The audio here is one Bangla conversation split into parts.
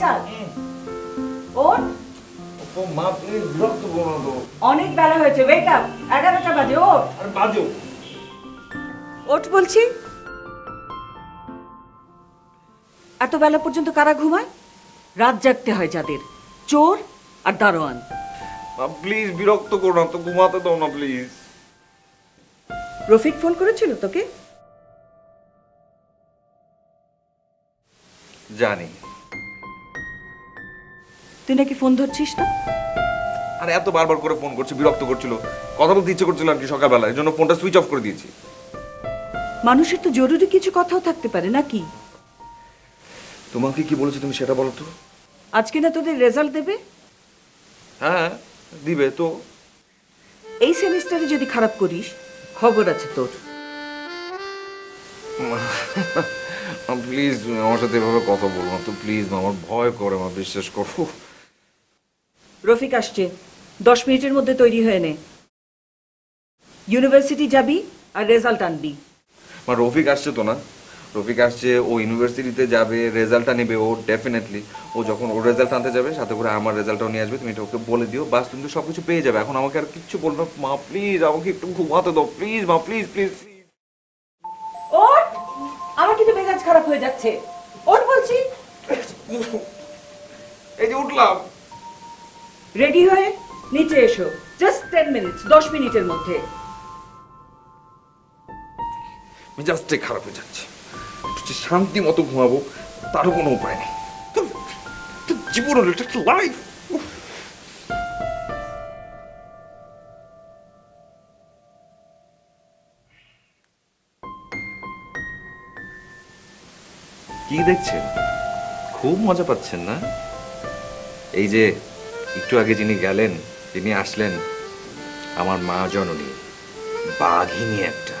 ফয়সাল ওঠ। মা প্লিজ বিরক্ত করো না তো। অনেক বেলা হয়েছে, ওয়েক আপ। 11টা বাজে, ওঠ। আরে বাজো। ওঠ বলছি। এত বেলা পর্যন্ত কারা ঘুমায়? রাত জাগতে হয় যাদের, চোর আর দারোয়ান। মা প্লিজ বিরক্ত করো না তো, ঘুমাতে দাও না প্লিজ। রফিক ফোন করেছিল তোকে? জানি। তুই নাকি ফোন ধরছিস না? আরে এত বারবার করে ফোন করছে, বিরক্ত করছিল, কথা বলতে ইচ্ছে করছিল আর কি সকালবেলা, এই জন্য ফোনটা সুইচ অফ করে দিয়েছি। মানুষের তো জরুরি কিছু কথাও থাকতে পারে নাকি? তোমাকে কি বলেছে তুমি সেটা বলো তো। আজকে না তোদের রেজাল্ট দেবে? হ্যাঁ দিবে তো। এই সেমিস্টারে যদি খারাপ করিস, খবর আছে তোর। প্লিজ তুমি আমার সাথে এভাবে কথা বলো না তো, প্লিজ আমার ভয় করে, আমার বিশ্বাস করো। রফিক আসছে, 10 মিনিটের মধ্যে তৈরি হয়ে নে। ইউনিভার্সিটি যাবি আর রেজাল্ট আনবি। মা রফিক আসছে তো না? রফিক আসছে, ও ইউনিভার্সিটিতে যাবে, রেজাল্টটা নেবে ও ডেফিনেটলি। ও যখন ওর রেজাল্ট আনতে যাবে সাথে করে আমার রেজাল্টটাও নিয়ে আসবে, তুমি এটা ওকে বলে দিও, বাস তুমি তো সব কিছু পেয়ে যাবে। এখন আমাকে আর কিচ্ছু বলবে না মা, প্লিজ আমাকে একটু ঘুমাতে দাও প্লিজ মা, প্লিজ প্লিজ। ওঠ, আমার কিন্তু মেজাজ খারাপ হয়ে যাচ্ছে। ওঠ বলছি। এই যে উঠলাম। রেডি হয়ে নিচে এসো, জাস্ট 10 মিনিটস, 10 মিনিটের মধ্যে। মেজাজটাই খারাপ হয়ে যাচ্ছে, একটু শান্তি মতো ঘুমাবো তারও কোনো উপায় নেই। জীবন হলো একটা লাইফ। কি দেখছেন? খুব মজা পাচ্ছেন না? এই যে একটু আগে যিনি গেলেন, তিনি আসলেন আমার মা জননী, বাঘিনী একটা।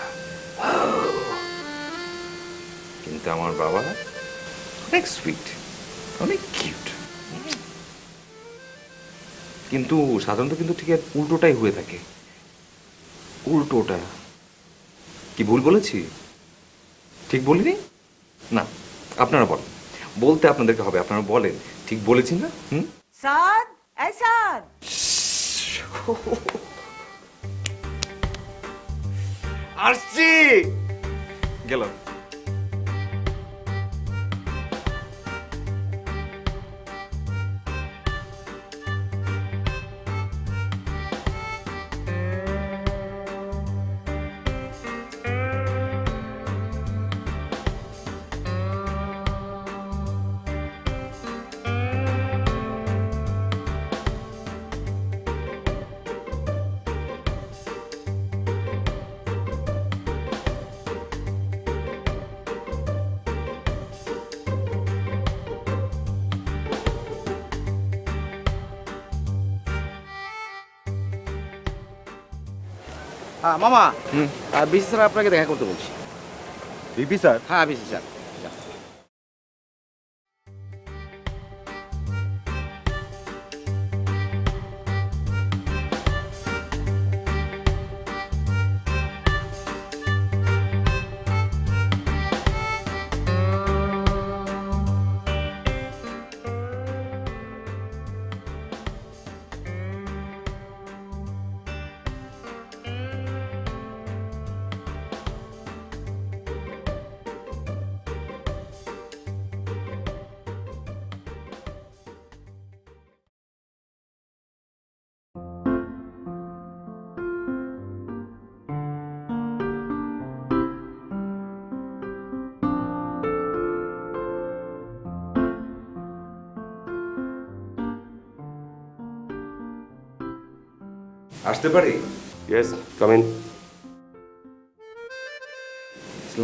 কিন্তু আমার বাবা অনেক সুইট, অনেক কিউট। কিন্তু সাধারণত কিন্তু ঠিক উল্টোটাই হয়ে থাকে। উল্টোটা কি ভুল বলেছি? ঠিক বলিনি? না আপনারা বলেন, বলতে আপনাদেরকে হবে, আপনারা বলেন ঠিক বলেছি না? সাদ, এই সাদ। আসছি, গেলাম। হ্যাঁ মামা, বিসি স্যার আপনাকে দেখা করতে বলছি। BP sir? হ্যাঁ বিসি স্যার। আসতে পারি? Yes, come in.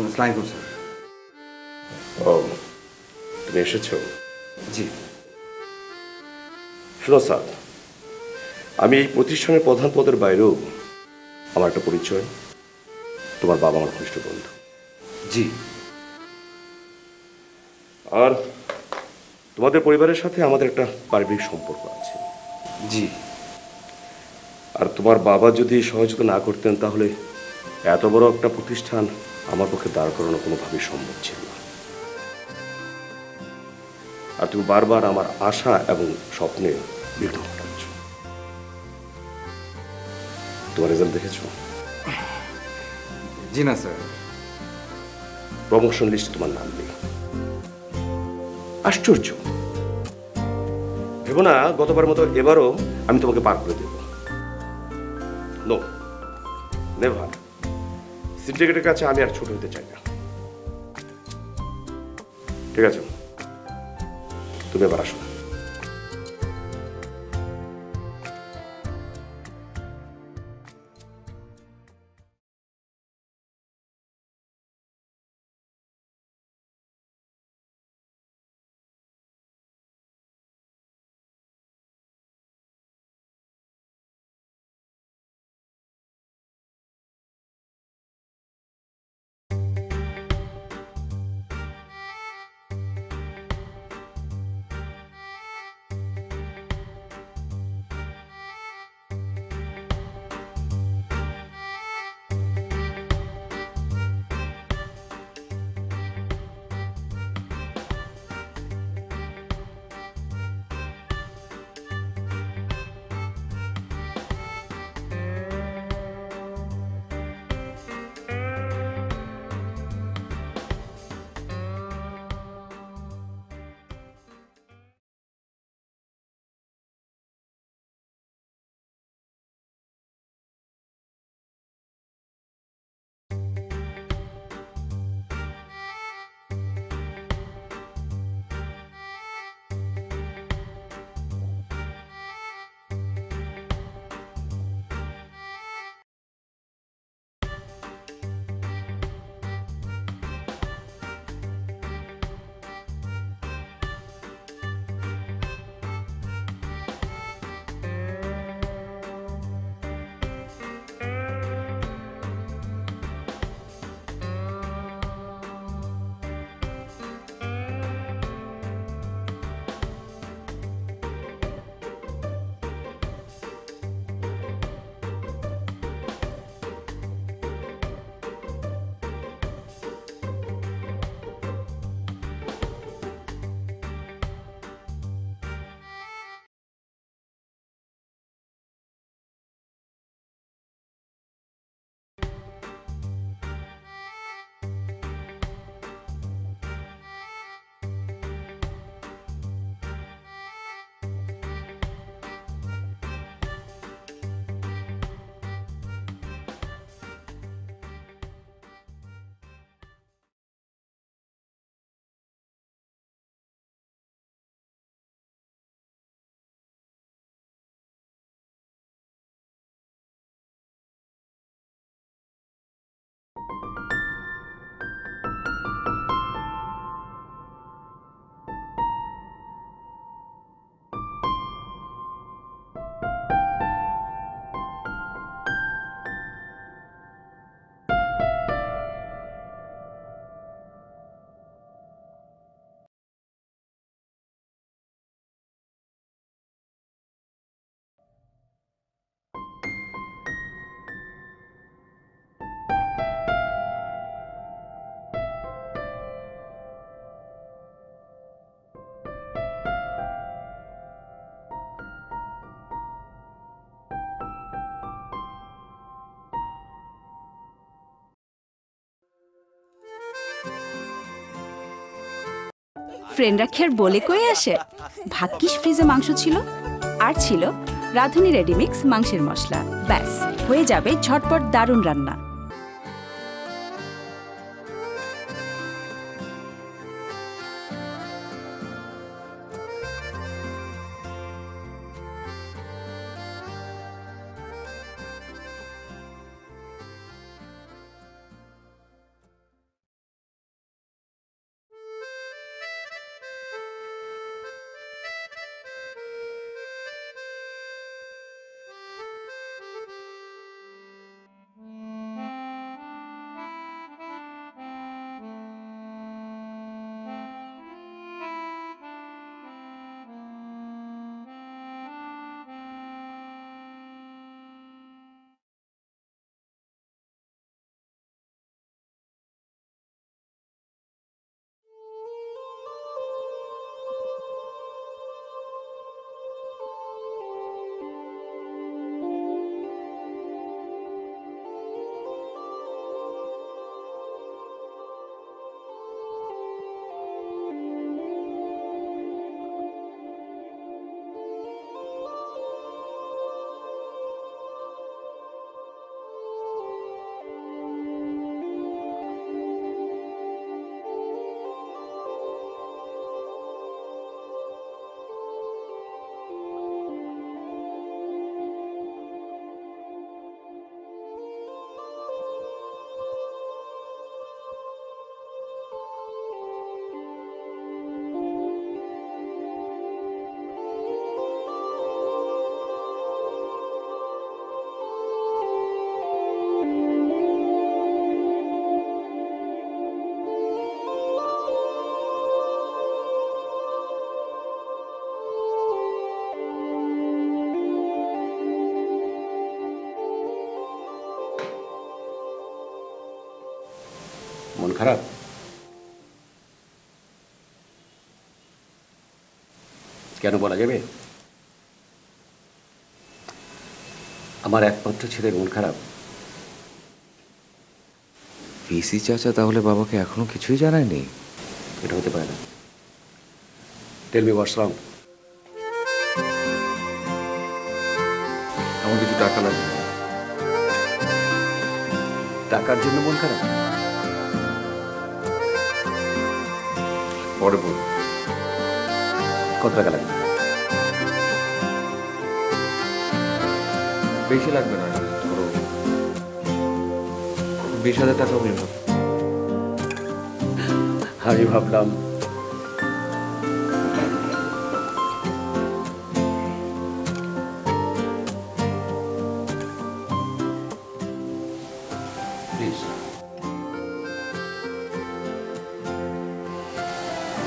আসসালামু স্যার। ও, তুমি এসেছো? জি। শোনো স্যার, আমি এই প্রতিষ্ঠানের প্রধান পদের বাইরেও আমার একটা পরিচয়, তোমার বাবা আমার ঘনিষ্ঠ বন্ধু। জি। আর তোমাদের পরিবারের সাথে আমাদের একটা পারিবারিক সম্পর্ক আছে। জি। আর তোমার বাবা যদি সহযোগিতা না করতেন তাহলে এত বড় একটা প্রতিষ্ঠান আমার পক্ষে দাঁড় করানো কোনোভাবেই সম্ভব ছিল না। আর তুমি বারবার আমার আশা এবং স্বপ্নে বিঘ্ন ঘটাচ্ছ। তোমার রেজাল্ট দেখেছো? জি না স্যার। প্রমোশন লিস্টে তোমার নাম নেই। আশ্চর্য। ভেবো না গতবার মতো এবারও আমি তোমাকে পার করে দেব। No, never. সিন্ডিকেটের কাছে আমি আর ছোট হতে চাই না। ঠিক আছে, তুমি এবার আসো। ফ্রেন্ডরা কি আর বলে কয়ে আসে? ভাগ্যিস ফ্রিজে মাংস ছিল, আর ছিল রাঁধুনি রেডিমিক্স মাংসের মশলা। ব্যাস হয়ে যাবে ঝটপট দারুণ রান্না। মন খারাপ? কেন বলা যাবে? আমার একমাত্র ছেলের মন খারাপ। পিসি চাচা তাহলে বাবাকে এখনো কিছুই জানায়নি? এটা হতে পারে না। টেল মি হোয়াটস রং। আমার কিছু টাকা লাগবে। টাকার জন্য মন খারাপ? পরে বলবো। কত টাকা লাগবে? বেশি লাগবে না, ধরো 20,000 টাকা বলুন। আমি ভাবলাম প্লিজ,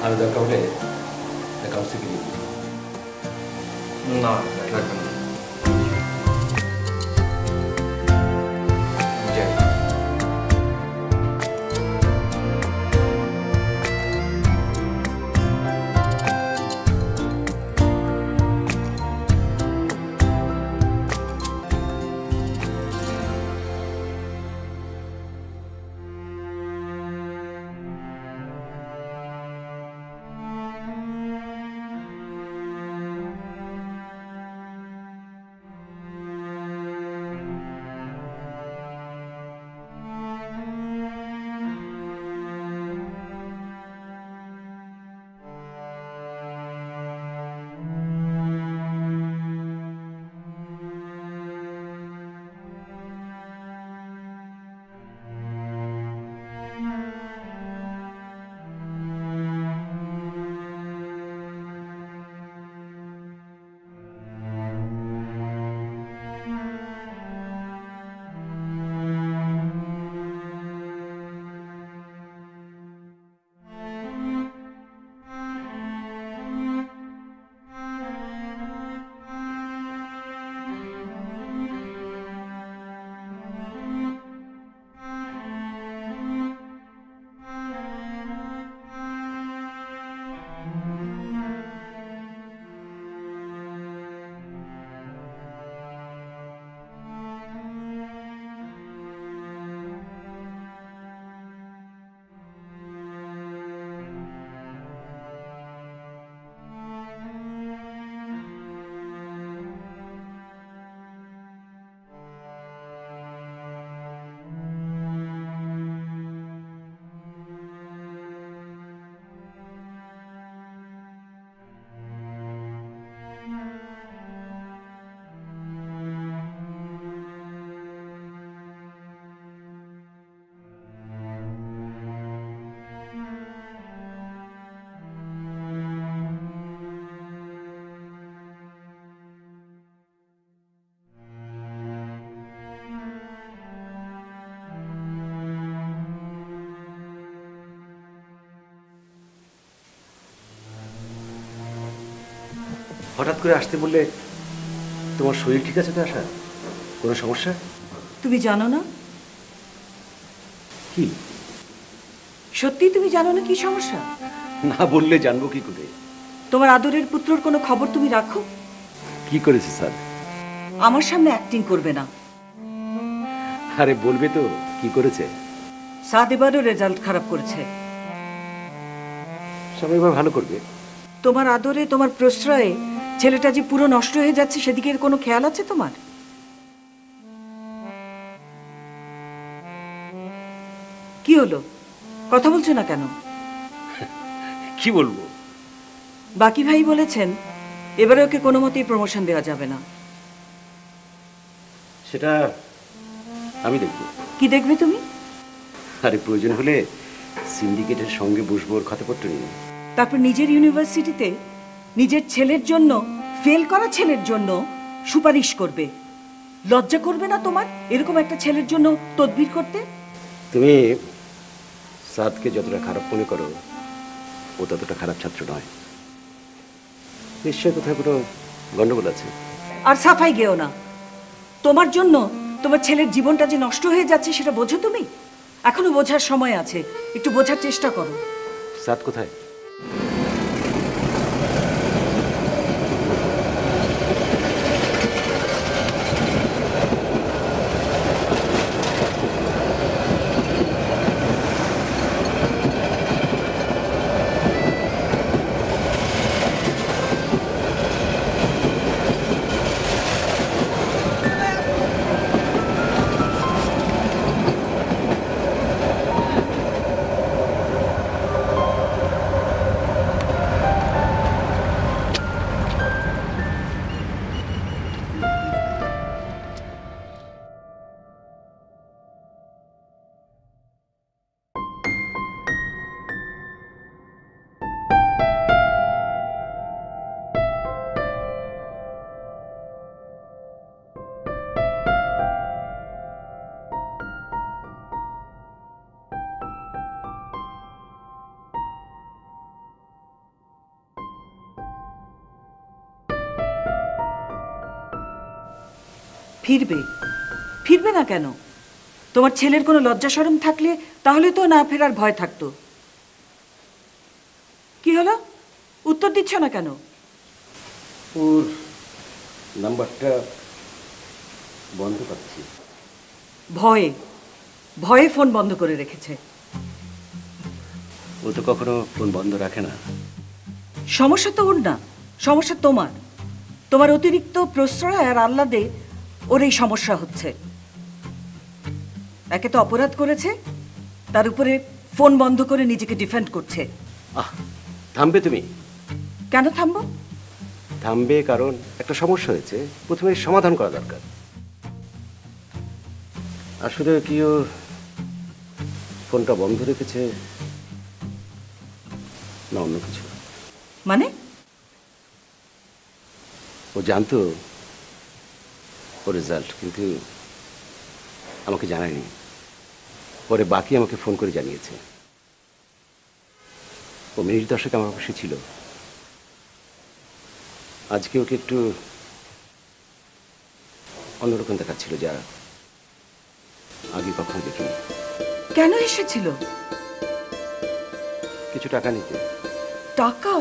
আমি দরকার হলে অ্যাকাউন্ট থেকে নিব। না লাগবে না। যাই। হঠাৎ করে আসতে বললে, তোমার শরীর ঠিক আছে তো? আশা, কোনো সমস্যা? তুমি জানো না? কি? সত্যি তুমি জানো না কি সমস্যা? না বললে জানবো কি করে? তোমার আদরের পুত্রর কোনো খবর তুমি রাখো? কি করেছে স্যার? আমার সামনে অ্যাক্টিং করবে না। আরে বলবে তো কি করেছে? সাদ এবারও রেজাল্ট খারাপ করেছে। সবাই এবার ভালো করবে। তোমার আদরে, তোমার প্রশ্রয়ে ছেলেটা যে পুরো নষ্ট হয়ে যাচ্ছে সেদিকে কোনো খেয়াল আছে তোমার? কি হলো, কথা বলছো না কেন? কি বলবো? বাকি ভাই বলেছেন এবারে ওকে কোনো মতেই প্রমোশন দেওয়া যাবে না। সেটা আমি দেখব। কি দেখবে তুমি? আরে প্রয়োজন হলে সিন্ডিকেটের সঙ্গে বসবো, ওর খাতাপত্র নিয়ে। তারপর নিজের ইউনিভার্সিটিতে নিজের ছেলের জন্য, ফেল করা ছেলের জন্য সুপারিশ করবে। লজ্জা করবে না তোমার এরকম একটা ছেলের জন্য তদবির করতে? তুমি সাদকে যতটা খারাপ মনে করো, ও ততটা খারাপ ছাত্র নয়। নিশ্চয় কোথায় কোনো গন্ডগোল আছে। আর সাফাই গেও না। তোমার জন্য তোমার ছেলের জীবনটা যে নষ্ট হয়ে যাচ্ছে সেটা বোঝো তুমি? এখনো বোঝার সময় আছে, একটু বোঝার চেষ্টা করো। সাদ কোথায়? ফিরবে? ফিরবে না কেন? তোমার ছেলের কোনো লজ্জা শরম থাকলে তাহলে তো না ফেরার ভয় থাকতো। কি হলো, উত্তর দিচ্ছ না কেন? ওর নাম্বারটা বন্ধ পাচ্ছি। ভয়ে ভয়ে ফোন বন্ধ করে রেখেছে। ও তো কখনো ফোন বন্ধ রাখে না। সমস্যা তো ওর না, সমস্যা তোমার। তোমার অতিরিক্ত প্রশ্রয় আর আহ্লাদে ওর এই সমস্যা হচ্ছে। একে তো অপরাধ করেছে, তার উপরে ফোন বন্ধ করে নিজেকে ডিফেন্ড করছে। আহ, থামবে তুমি? কেন থামবো? থামবে কারণ একটা সমস্যা হয়েছে, প্রথমে সমাধান করা দরকার। আসলে কি ও ফোনটা বন্ধ রেখেছে না অন্য কিছু? মানে? ও জানতো ও রেজাল্ট, কিন্তু আমাকে জানায়নি। পরে বাকি আমাকে ফোন করে জানিয়েছে। ও মিনিট 10 আমার অফিসে ছিল। আজকে ওকে একটু অন্যরকম দেখাচ্ছিল, যা আগে কখনো দেখিনি। কেন এসেছিল? কিছু টাকা নিতে। টাকা?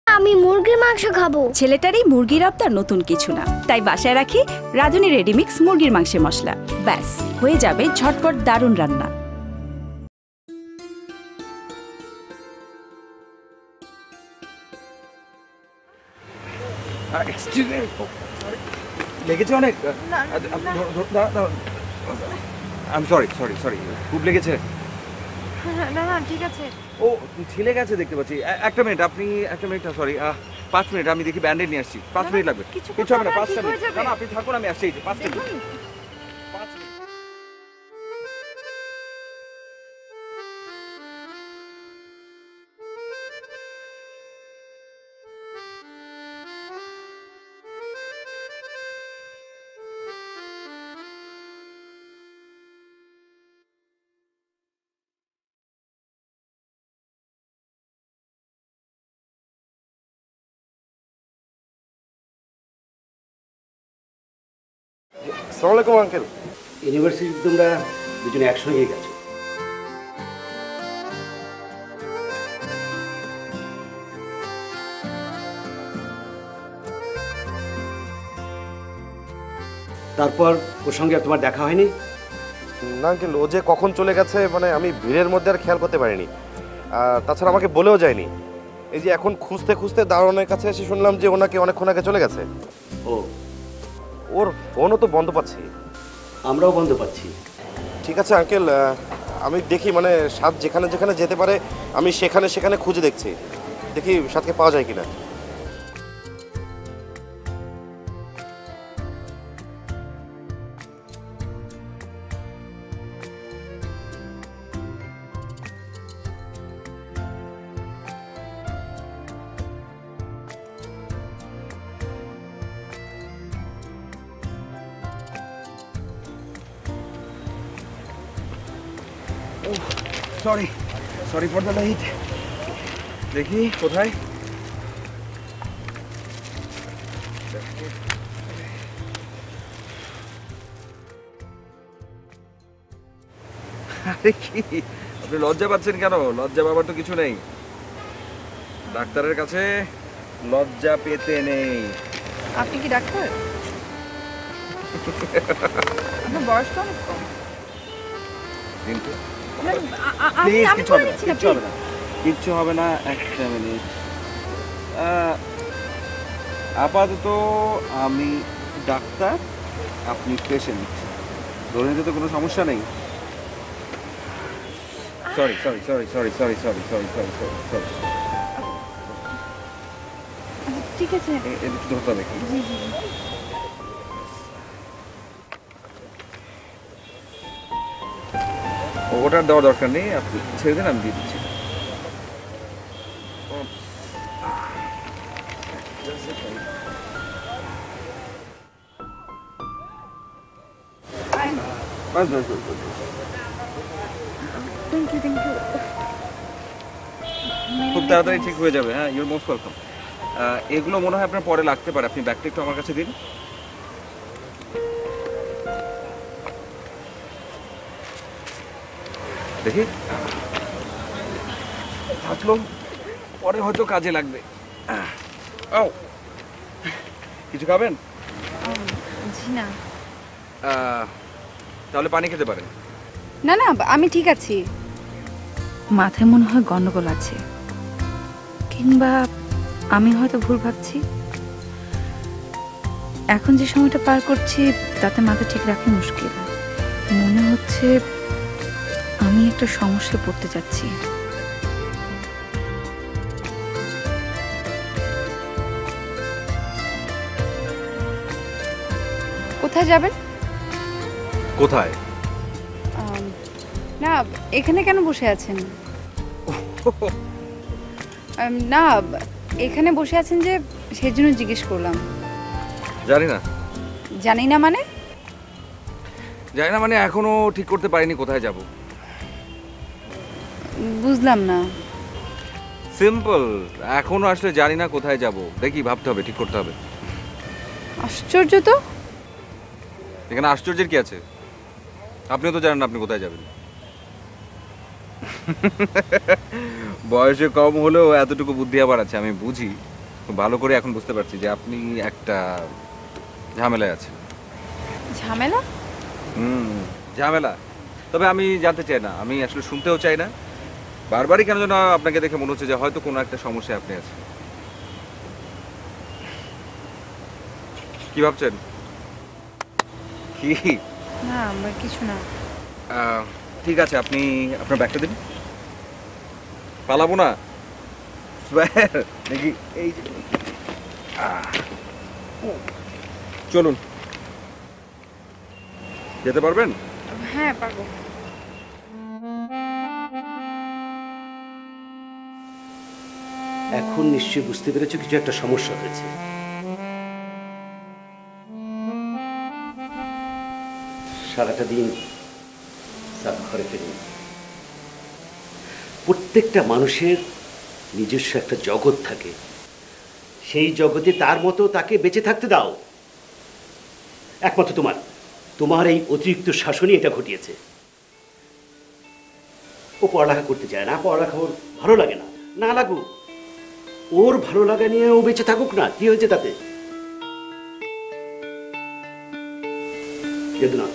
আমি মুরগির মাংস খাবো। ছেলেটারই মুরগির আবদার নতুন কিছু না, তাই বাসায় রাখি রাঁধুনি রেডিমিক্স মুরগির মাংসের মশলা। ব্যাস, হয়ে যাবে ঝটপট দারুণ রান্না। লেগেছে অনেক? আমি সরি সরি সরি, খুব লেগেছে? না না ঠিক আছে। ও ছিলে গেছে দেখতে পাচ্ছি। একটা মিনিট, আপনি একটা মিনিট, সরি 5 মিনিট, আমি দেখি ব্যান্ডেড নিয়ে আসছি। 5 মিনিট লাগবে। কিছু কিছু হবে না, কথা 5 ঠিক হয়ে মিনিট। যাবে। না না, আপনি থাকুন, আমি আসছি। 5 মিনিট। দেখুন। 5 মিনিট। আসসালামু আলাইকুম আঙ্কেল। ইউনিভার্সিটি তোমরা দুজনে একসঙ্গে গেছো। তারপর ওর সঙ্গে আর তোমার দেখা হয়নি? না আঙ্কেল, ও যে কখন চলে গেছে মানে আমি ভিড়ের মধ্যে আর খেয়াল করতে পারিনি। আর তাছাড়া আমাকে বলেও যায়নি। এই যে এখন খুঁজতে খুঁজতে দারোয়ানের কাছে এসে শুনলাম যে ওনাকে অনেকক্ষণ আগে চলে গেছে। ও, ওর ফোনও তো বন্ধ পাচ্ছি। আমরাও বন্ধ পাচ্ছি। ঠিক আছে আঙ্কেল, আমি দেখি মানে সাত যেখানে যেখানে যেতে পারে আমি সেখানে সেখানে খুঁজে দেখছি, দেখি সাতকে পাওয়া যায় কিনা। Sorry sorry for the late. দেখি কোথায়। আরে কি আপনি লজ্জা পাচ্ছেন কেন? লজ্জা পাবার তো কিছু নেই। ডাক্তারের কাছে লজ্জা পেতে নেই। আপনি কি ডাক্তার? আপনার বয়স তো অনেক কম। কিন্তু আমি প্লিজ আমি কিছু করে হবে না, নিচ্ছি না, কিচ্ছু হবে না, কিচ্ছু হবে না। একটা মিনিট। আপাতত আমি ডাক্তার, আপনি পেশেন্ট, ধরে নিতে তো কোনো সমস্যা নেই। Sorry sorry sorry sorry sorry sorry sorry sorry sorry sorry. ঠিক আছে। একটু ধরতে হবে। ওটার দেওয়ার দরকার নেই, আপনি ছেড়ে দেন, আমি দিয়ে দিচ্ছি। বাস বাস বাস বাস। Thank you, thank you. খুব তাড়াতাড়ি ঠিক হয়ে যাবে। হ্যাঁ, ইউর মোস্ট ওয়েলকাম। এগুলো মনে হয় আপনার পরে লাগতে পারে, আপনি ব্যাগটা একটু আমার কাছে দিন। দেখি থাকলো, পরে হয়তো কাজে লাগবে। ও কিছু খাবেন? জি না। তাহলে পানি খেতে পারেন। না না, আমি ঠিক আছি। মাথায় মনে হয় গন্ডগোল আছে, কিংবা আমি হয়তো ভুল ভাবছি। এখন যে সময়টা পার করছি তাতে মাথা ঠিক রাখা মুশকিল। মনে হচ্ছে আমি একটা সমস্যায় পড়তে যাচ্ছি। কোথায় যাবেন? কোথায়? না, এখানে কেন বসে আছেন? না, এখানে বসে আছেন যে সেই জন্য জিজ্ঞেস করলাম। জানি না। জানি না মানে? জানি না মানে এখনো ঠিক করতে পারিনি কোথায় যাব। বুঝলাম না। সিম্পল, এখনো আসলে জানি না কোথায় যাব। দেখি, ভাবতে হবে, ঠিক করতে হবে। আশ্চর্য তো। এখানে আশ্চর্যের কি আছে? আপনিও তো জানেন না আপনি কোথায় যাবেন। বয়সে কম হলেও এতটুকু বুদ্ধি আবার আছে, আমি বুঝি। খুব ভালো করে এখন বুঝতে পারছি যে আপনি একটা ঝামেলায় আছেন। ঝামেলা? ঝামেলা। তবে আমি জানতে চাই না, আমি আসলে শুনতেও চাই না। বারবারই কেন যেন আপনাকে দেখে মনে হচ্ছে যে হয়তো কোনো একটা সমস্যায় আপনি আছেন। কি ভাবছেন? কি? না, আমার কিছু না। ঠিক আছে, আপনি আপনার ব্যাগটা দিন। পালাবো না নাকি? এই যে চলুন, যেতে পারবেন? হ্যাঁ, পারবো। এখন নিশ্চয়ই বুঝতে পেরেছো কিছু একটা সমস্যা হয়েছে। সারাটা দিন স্যার ঘরে ফেরি। প্রত্যেকটা মানুষের নিজস্ব একটা জগৎ থাকে, সেই জগতে তার মতো তাকে বেঁচে থাকতে দাও। একমাত্র তোমার এই অতিরিক্ত শাসনই এটা ঘটিয়েছে। ও পড়ালেখা করতে চায় না, পড়ালেখা ওর ভালো লাগে না, না লাগুক, ওর ভালো লাগা নিয়ে ও বেঁচে থাকুক না, কি হয়েছে তাতে? না,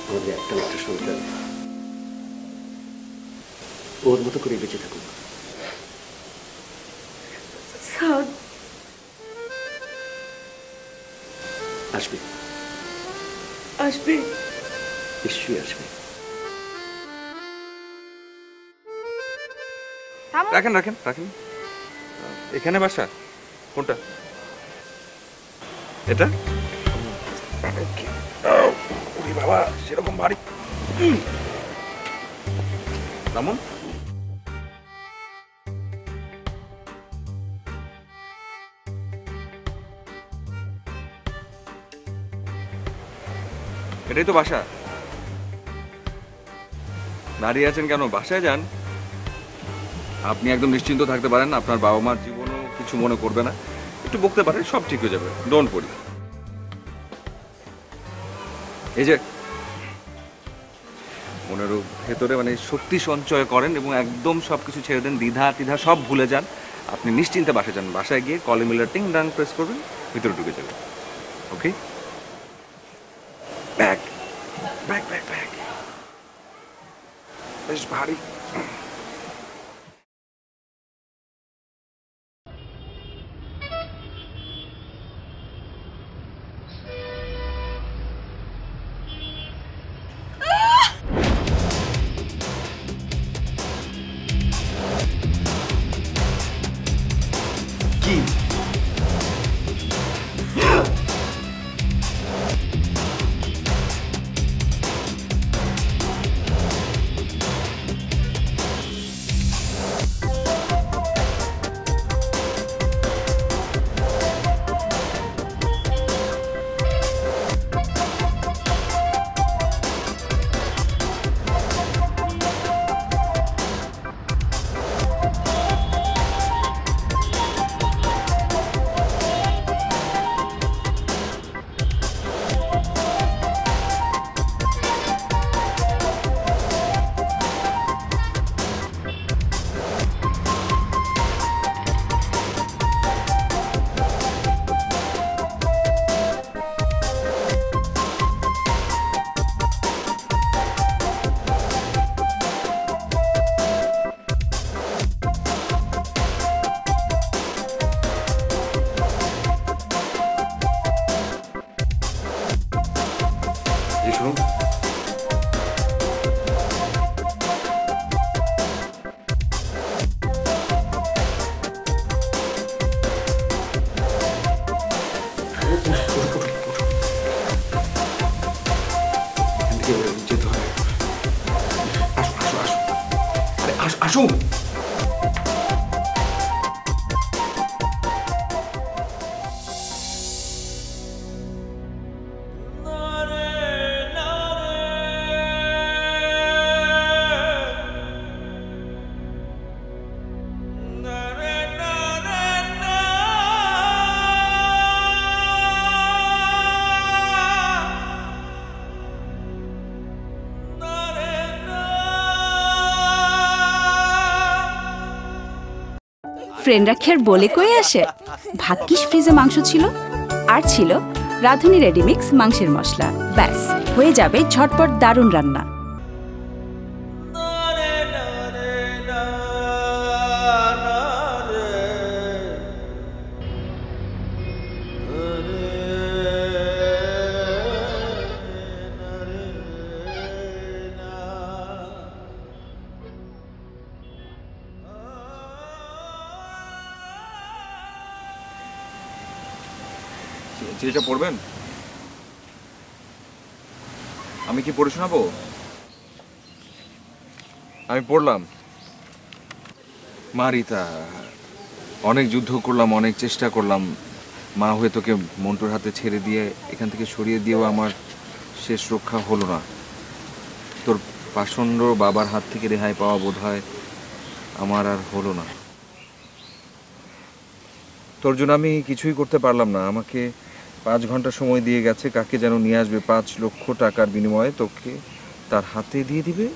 আমাদের একটা মাত্র সন্তান, ওর মতো করে বেঁচে থাকুক। আসবে, আসবে। নিশ্চয়ই আসবে। রাখেন রাখেন রাখেন। এখানে বাসা? কোনটা? এটা? ওরে বাবা, সেরকম ভারী। নামুন। এটাই তো বাসা। দাঁড়িয়ে আছেন কেন? বাসায় যান। আপনি একদম নিশ্চিন্ত থাকতে পারেন, আপনার বাবা মার জীবনও কিছু মনে করবে না, একটু বকতে পারে, সব ঠিক হয়ে যাবে, ডোন্ট ওয়ারি। এই যে মনের ভেতরে মানে শক্তি সঞ্চয় করেন এবং একদম সব কিছু ছেড়ে দেন, দ্বিধা টিধা সব ভুলে যান, আপনি নিশ্চিন্তে বাসায় যান। বাসায় গিয়ে কলে মিলার টিং ডাং প্রেস করবেন, ভিতরে ঢুকে যাবেন। ওকে, ব্যাগ ব্যাগ ব্যাগ ব্যাগ বেশ ভারী। শুনুন, যেতে হবে। আসুন। ফ্রেন্ডরা কি আর বলে কয়ে আসে? ভাগ্যিস ফ্রিজে মাংস ছিল, আর ছিল রাঁধুনি রেডিমিক্স মাংসের মশলা। ব্যাস, হয়ে যাবে ঝটপট দারুণ রান্না। চিঠিটা পড়বেন? আমি কি পড়ে শোনাবো? আমি পড়লাম। মা রিতা, অনেক যুদ্ধ করলাম, অনেক চেষ্টা করলাম, মা হয়ে তোকে মন্টুর হাতে ছেড়ে দিয়ে এখান থেকে সরিয়ে দিয়েও আমার শেষ রক্ষা হলো না। তোর পাষণ্ড বাবার হাত থেকে রেহাই পাওয়া বোধহয় আমার আর হলো না। তোর জন্য আমি কিছুই করতে পারলাম না। আমাকে 5 ঘন্টা সময় দিয়ে গেছে, কাকে যেন নিয়ে আসবে 5 লক্ষ টাকার বিনিময়ে তোকে তার হাতে দিয়ে দিবে।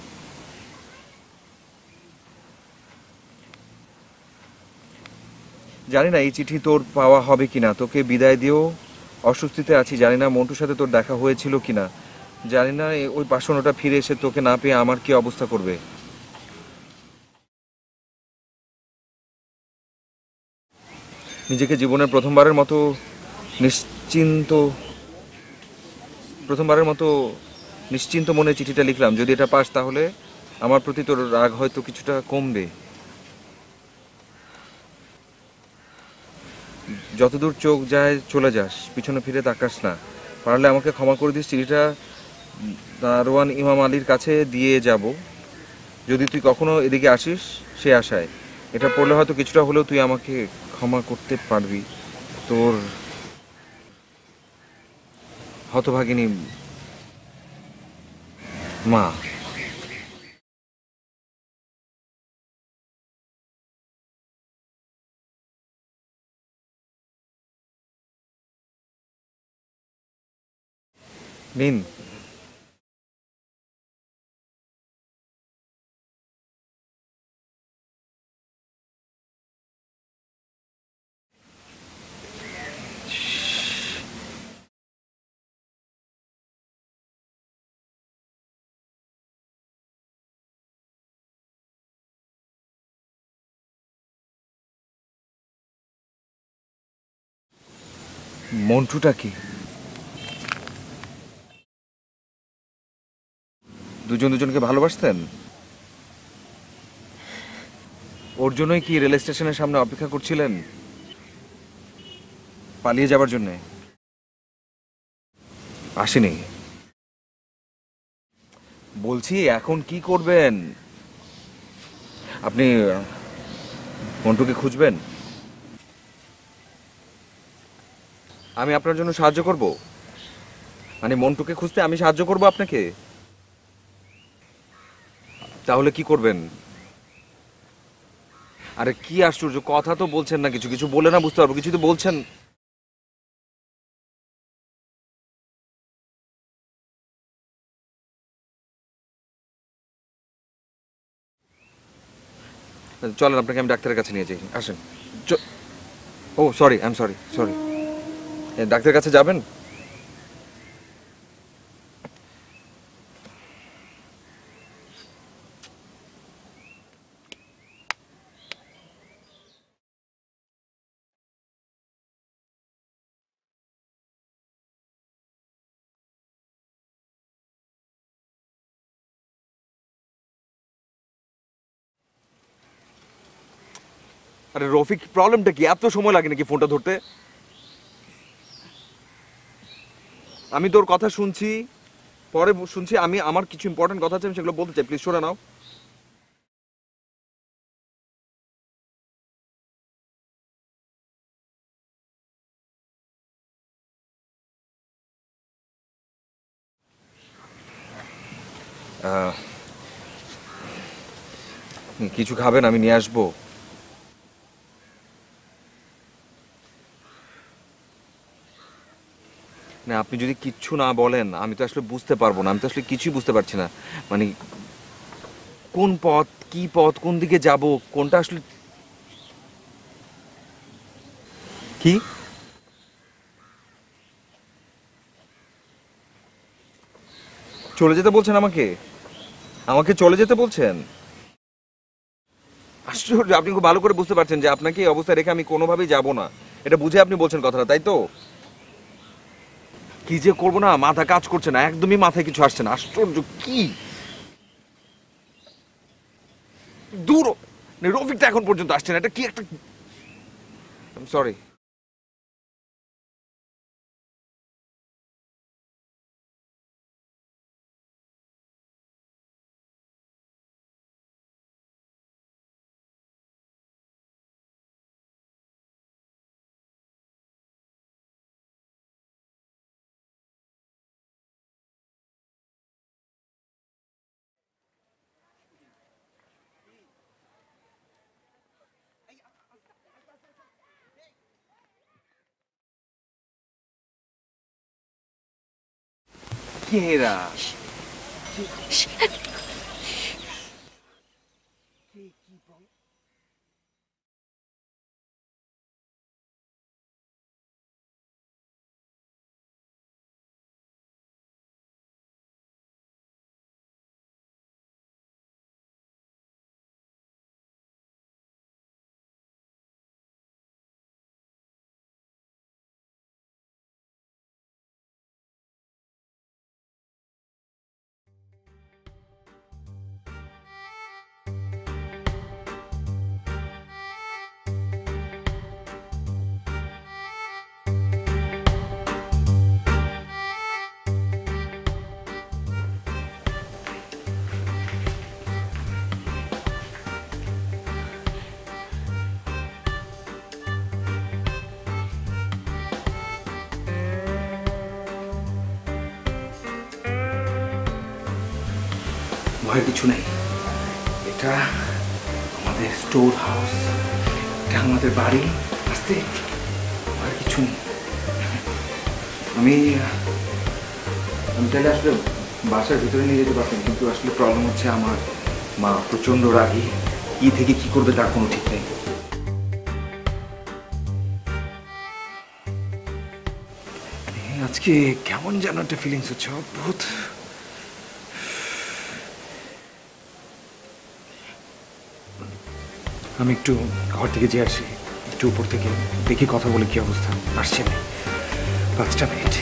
জানি না এই চিঠি তোর পাওয়া হবে কিনা, তোকে বিদায় দিয়েও অস্বস্তিতে আছি। জানি না মন্টুর সাথে তোর দেখা হয়েছিল কিনা, জানি না ওই পাষণ্ডটা ফিরে এসে তোকে না পেয়ে আমার কি অবস্থা করবে। নিজেকে জীবনের প্রথমবারের মতো নিশ্চিন্ত মনে চিঠিটা লিখলাম। যদি এটা পাস তাহলে আমার প্রতি তোর রাগ হয়তো কিছুটা কমবে। যতদূর চোখ যায় চলে যাস, পিছনে ফিরে তাকাস না। পারলে আমাকে ক্ষমা করে দিস। চিঠিটা দারোয়ান ইমাম আলীর কাছে দিয়ে যাব, যদি তুই কখনো এদিকে আসিস সে আশায়। এটা পড়লে হয়তো কিছুটা হলেও তুই আমাকে ক্ষমা করতে পারবি। তোর হতভাগিনী মা। নিন। মন্টুটা কি দুজন দুজনকে ভালোবাসতেন? ওর জন্যই কি রেল স্টেশনের সামনে অপেক্ষা করছিলেন পালিয়ে যাবার জন্য? আসেনি? বলছি এখন কি করবেন আপনি? মন্টুকে খুঁজবেন? আমি আপনার জন্য সাহায্য করব? মানে মন্টুকে খুঁজতে আমি সাহায্য করব আপনাকে? তাহলে কি করবেন? আরে কি আশ্চর্য, কথা তো বলছেন না, কিছু কিছু বলে না বুঝতে পারবো, কিছু তো বলছেন। চলেন আপনাকে আমি ডাক্তারের কাছে নিয়ে যাই, আসেন। Oh sorry, I am sorry sorry. ডাক্তারের কাছে যাবেন? আরে রফিক, প্রবলেমটা কি? এত সময় লাগে নাকি ফোনটা ধরতে? আমি তোর কথা শুনছি, পরে শুনছি, আমি আমার কিছু ইম্পর্টেন্ট কথা আছে, আমি সেগুলো বলতে চাই, প্লিজ সরে নাও। কিছু খাবেন? আমি নিয়ে আসবো। না আপনি যদি কিচ্ছু না বলেন আমি তো আসলে বুঝতে পারবো না, আমি তো আসলে কিছুই বুঝতে পারছি না। মানে কোন পথ, কি পথ, কোন দিকে যাব, কোনটা আসলে কি? চলে যেতে বলছেন আমাকে? আমাকে চলে যেতে বলছেন? আশ্চর্য, আপনি খুব ভালো করে বুঝতে পারছেন যে আপনাকে এই অবস্থায় রেখে আমি কোনোভাবেই যাব না, এটা বুঝে আপনি বলছেন কথাটা, তাই তো? কি যে করবো না, মাথা কাজ করছে না, একদমই মাথায় কিছু আসছে না। আশ্চর্য, কি দূর রফিকটা এখন পর্যন্ত আসছে না, এটা কি একটা, সরি। কেরা ভয়ের কিছু নেই, এটা আমাদের স্টোর হাউস, এটা আমাদের বাড়ি, আসতে ভয়ের কিছু নেই। আমি আমি চাইলে আসলে বাসার ভিতরে নিয়ে যেতে পারতাম, কিন্তু আসলে প্রবলেম হচ্ছে আমার মা প্রচণ্ড রাগী, কি থেকে কি করবে তার কোনো ঠিক নেই। আজকে কেমন যেন একটা ফিলিংস হচ্ছে, অদ্ভুত। আমি একটু ঘর থেকে যে আসি, একটু উপর থেকে দেখি, কথা বলে কি অবস্থা। আসছে না 5টা মিনিট।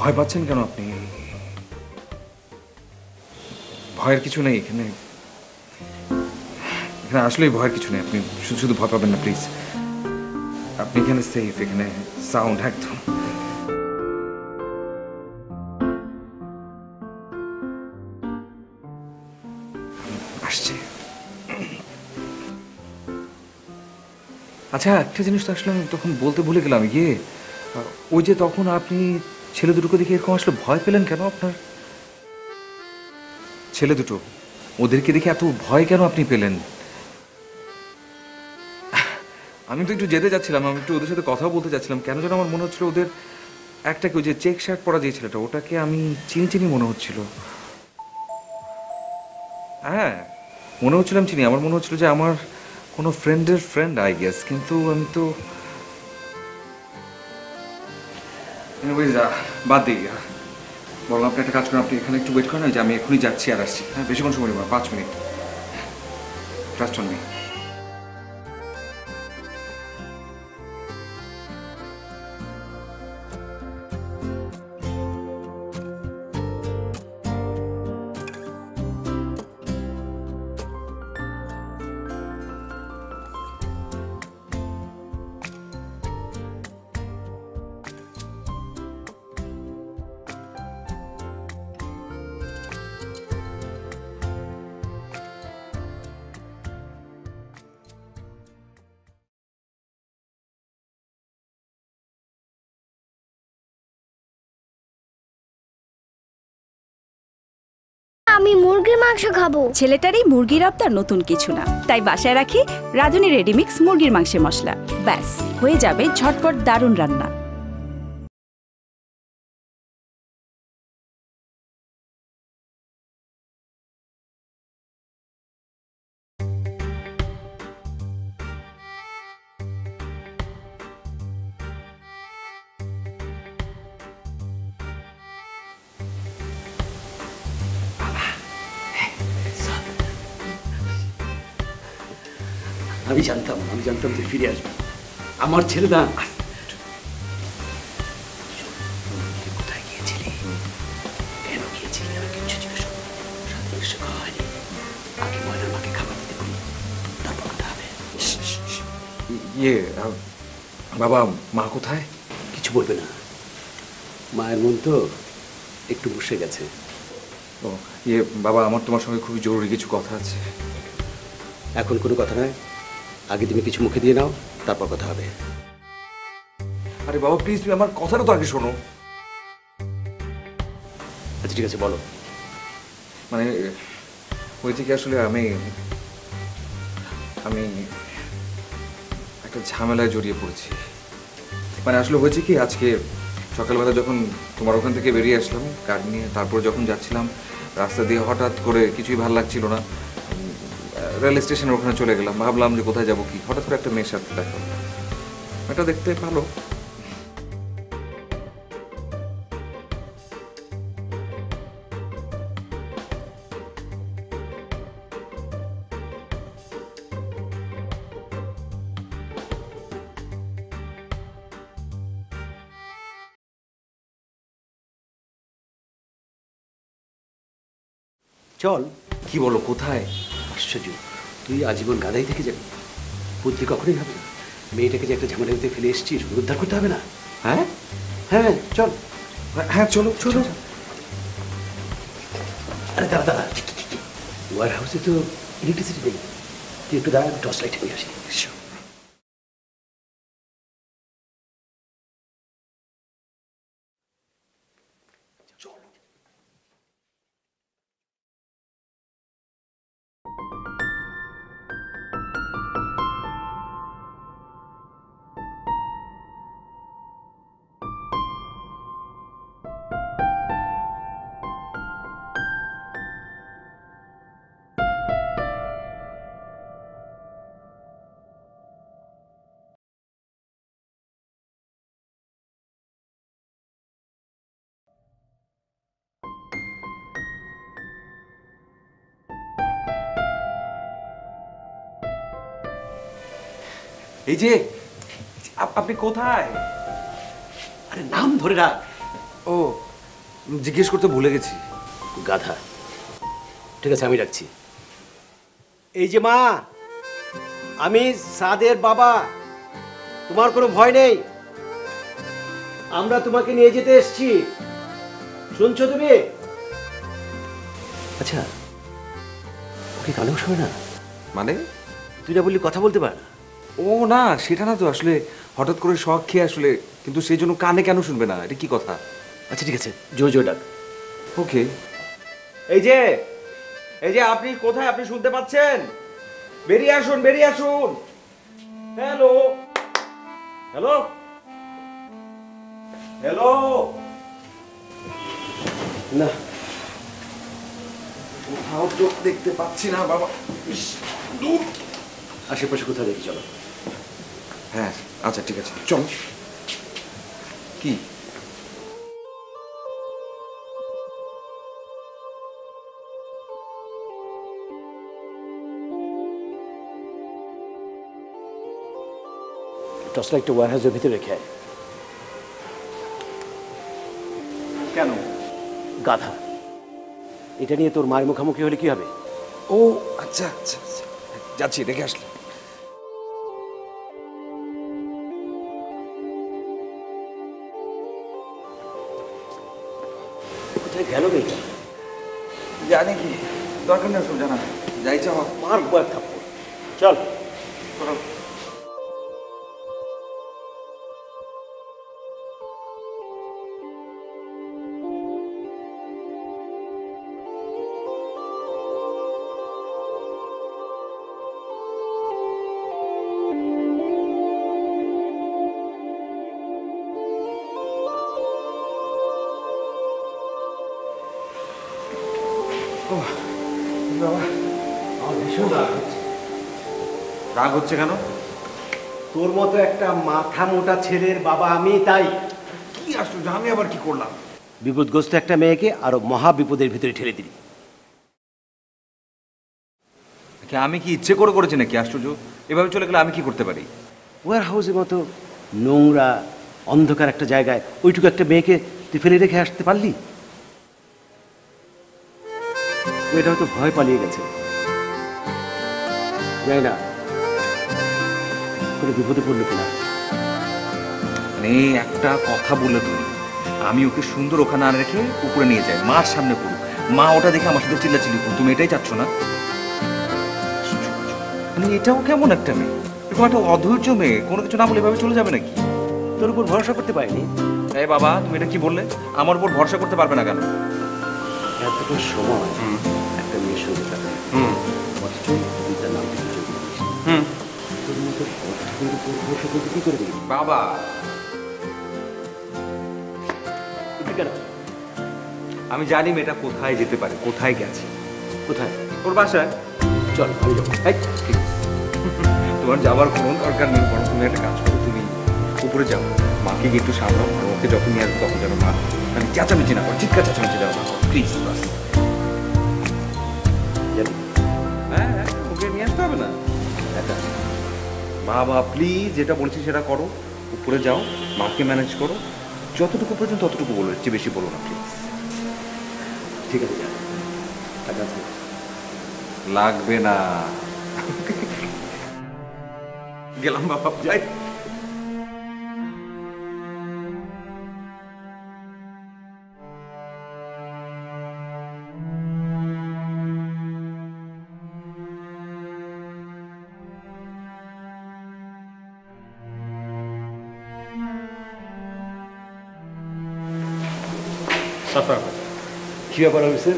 ভয় পাচ্ছেন কেন আপনি? ভয়ের কিছু নেই এখানে, এখানে আসলেই ভয়ের কিছু নেই। আপনি শুধু শুধু ভয় পাবেন না প্লিজ। আপনি এখানে সেফ, এখানে সাউন্ড একদম। আসছে। আচ্ছা, একটা জিনিস তো আসলে আমি তখন বলতে ভুলে গেলাম, ওই যে তখন আপনি ছেলে দুটোকে দেখে এরকম আসলে ভয় পেলেন কেন? আপনার ছেলে দুটো, ওদেরকে দেখে এত ভয় কেন আপনি পেলেন? আমি তো একটু যেতে যাচ্ছিলাম, আমি একটু ওদের সাথে কথা বলতে যাচ্ছিলাম, কেন যেন আমার মনে হচ্ছিল ওদের একটাকে, ওই যে চেক শার্ট পরা যে ছেলেটা, ওটাকে আমি চিনি চিনি মনে হচ্ছিল। হ্যাঁ, মনে হচ্ছিলাম চিনি। আমার মনে হচ্ছিল যে আমার কোনো ফ্রেন্ডের ফ্রেন্ড আই গেস, কিন্তু আমি তো বাদ দিই। বললাম আপনি একটা কাজ করেন, আপনি এখানে একটু ওয়েট করেন, যে আমি এখনই যাচ্ছি আর আসছি। হ্যাঁ, বেশিক্ষণ সময় নেব, 5 মিনিট। Trust on me. আমি মুরগির মাংস খাবো। ছেলেটার এই মুরগির আবদার নতুন কিছু না, তাই বাসায় রাখি রাঁধুনি রেডিমিক্স মুরগির মাংসের মশলা। ব্যাস, হয়ে যাবে ঝটপট দারুণ রান্না। আমি জানতাম তুই ফিরে আসবি। আমার ছেলে না। কোথায় গিয়েছিলি, কেন গিয়েছিলি, আমি কিচ্ছু জিজ্ঞেস করা হয়নি। আগে ময়নার মাকে খাবার দিতে বলি, তারপর কথা হবে। বাবা, মা কোথায়? কিছু বলবে না, মায়ের মন তো একটু বসে গেছে। ও বাবা, আমার তোমার সঙ্গে খুবই জরুরি কিছু কথা আছে। এখন কোনো কথা নয়, আগে তুমি কিছু মুখে দিয়ে নাও, তারপর কথা হবে। আরে বাবা প্লিজ, তুমি আমার কথাটা তো আগে শোনো। আচ্ছা ঠিক আছে, বলো। মানে ওই থেকে আসলে আমি একটা ঝামেলায় জড়িয়ে পড়েছি। মানে আসলে হয়েছে কি, আজকে সকালবেলা যখন তোমার ওখান থেকে বেরিয়ে আসলাম গাড়ি নিয়ে, তারপর যখন যাচ্ছিলাম রাস্তা দিয়ে হঠাৎ করে কিছুই ভালো লাগছিল না, রেল স্টেশনের ওখানে চলে গেলাম। ভাবলাম যে কোথায় যাবো, কি হঠাৎ করে একটা মেয়ের সাথে দেখা হলো। এটা দেখতে ভালো, চল। কি বলো, কোথায়? আশ্চর্য, তুই আজীবন গাদাই থেকে যাবি? বুদ্ধি কখনোই হবে না। মেয়েটাকে যে একটা ঝামেলা দিতে ফেলে এসেছিস, উদ্ধার করতে হবে না? হ্যাঁ হ্যাঁ, চল। হ্যাঁ চলো চলো। আরে দাদা, ওয়ার হাউসে তো ইলেকট্রিসিটি নেই, তুই একটু দাঁড়া, টর্চ লাইট নিয়ে আসি। এই যে আপনি কোথায়? আরে নাম ধরে রাখ। ও, জিজ্ঞেস করতে ভুলে গেছি। গাধা। ঠিক আছে, আমি রাখছি। এই যে মা, আমি সাদের বাবা, তোমার কোনো ভয় নেই, আমরা তোমাকে নিয়ে যেতে এসেছি, শুনছো তুমি? আচ্ছা, ওকে কানেও শোয় না? মানে? তুই না বললি কথা বলতে পারে না? ও না, সেটা না তো, আসলে হঠাৎ করে শখ খেয়ে আসলে, কিন্তু সেই জন্য কানে কেন শুনবে না? এটা কি কথা? আচ্ছা ঠিক আছে, জোরে জোরে ডাক। ওকে। এই যে আপনি কোথায়? আপনি শুনতে পাচ্ছেন? বেরিয়ে আসুন, বেরিয়ে আসুন। Hello, hello, hello. না, কোথাও তো দেখতে পাচ্ছি না বাবা। ইস, দূর। আশেপাশে কোথাও দেখি, চলো। হ্যাঁ, আচ্ছা ঠিক আছে, চল। কি? টর্চ লাইটটা ওয়ার হাউসের ভিতরে রেখে আয়। কেন? গাধা, এটা নিয়ে তোর মায়ের মুখোমুখি হলে কি হবে? ও আচ্ছা আচ্ছা আচ্ছা, যাচ্ছি, রেখে আসলে। কোথায় গেল মেয়েটা? জানি কি, দরকার নেই সব জানা, যাই চাও। মার বয় থাপ্পড়। চল। রাগ হচ্ছে কেন? তোর মতো একটা মাথা মোটা ছেলের বাবা আমি, তাই। কি আশ্চর্য, আমি আবার কি করলাম? বিপদগ্রস্ত একটা মেয়েকে আরো মহা বিপদের ভিতরে ঠেলে দিলি। আমি কি ইচ্ছে করে করেছি নাকি? আশ্চর্য, এভাবে চলে গেলে আমি কি করতে পারি? ওয়ার হাউসের মতো নোংরা অন্ধকার একটা জায়গায় ওইটুকু একটা মেয়েকে তুই ফেলে রেখে আসতে পারলি? মেয়েটা হয়তো ভয় পালিয়ে গেছে, যাই না কোনো বিপদে পড়লো কিনা। মানে একটা কথা বলে তুমি, আমি ওকে সুন্দর ওখানে না রেখে উপরে নিয়ে যাই, মার সামনে পড়ুক, মা ওটা দেখে আমার সাথে চিল্লাচিল্লি করুক, তুমি এটাই চাচ্ছ না? মানে এটাও কেমন একটা মেয়ে, এরকম একটা অধৈর্য মেয়ে, কোনো কিছু না বলে এভাবে চলে যাবে নাকি? তোর উপর ভরসা করতে পারিনি। এই বাবা, তুমি এটা কি বললে? আমার উপর ভরসা করতে পারবে না কেন? এতটা সময় একটা মেয়ের সঙ্গে কাটায়, অথচ তুই তার নাম থেকে চলে গেছিস। তোর মতো অর্থের উপর ভরসা করতে কি করে দিবি? বাবা, তুই কেন? আমি জানি মেয়েটা কোথায় যেতে পারে, কোথায় গেছে। কোথায়? ওর বাসায়। চল, আমি যাবো। এই, ঠিক আছে। তোমার যাওয়ার কোনো দরকার নেই, বরং তুমি একটা কাজ করো, তুমি উপরে যাও, মাকে গিয়ে একটু সামলাও, আর ওকে যখন নিয়ে আসবে তখন যেন মা মানে চেঁচামেচি না করো, চিৎকার চেঁচামেচি দেওয়া না প্লিজ, বাস। যাবি? হ্যাঁ হ্যাঁ, ওকে নিয়ে আসতে হবে না। বাবা প্লিজ, যেটা বলছি সেটা করো, উপরে যাও, মাকে ম্যানেজ করো, যতটুকু প্রয়োজন ততটুকু বলো, এর চেয়ে বেশি বলো না প্লিজ। ঠিক আছে, যা। টাকা আছে? লাগবে না। গেলাম বাবা, যাই। কি ব্যাপার অফিসে?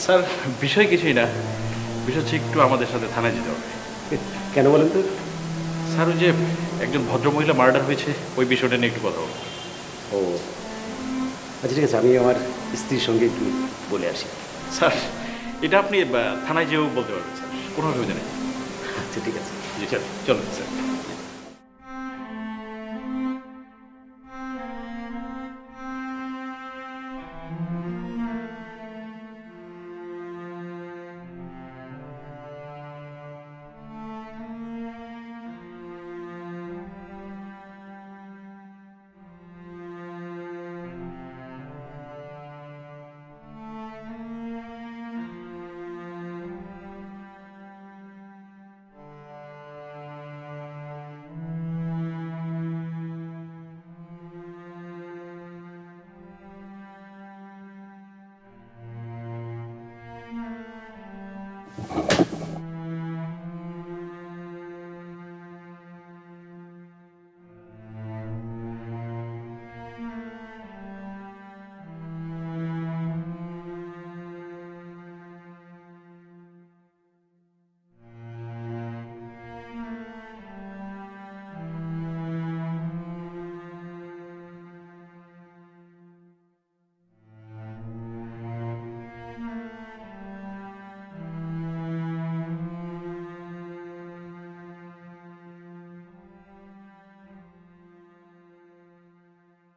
স্যার, বিষয় কিছুই না, বিষয় হচ্ছে একটু আমাদের সাথে থানায় যেতে হবে। কেন বলেন তো? স্যার, ওই যে একজন ভদ্রমহিলা মার্ডার হয়েছে, ওই বিষয়টা নিয়ে একটু কথা বলবো। ও আচ্ছা, ঠিক আছে, আমি আমার স্ত্রীর সঙ্গে একটু বলে আসি। স্যার, এটা আপনি থানায় যেও বলতে পারবেন স্যার, কোনো অসুবিধা নেই। আচ্ছা ঠিক আছে। জি স্যার, চলুন স্যার।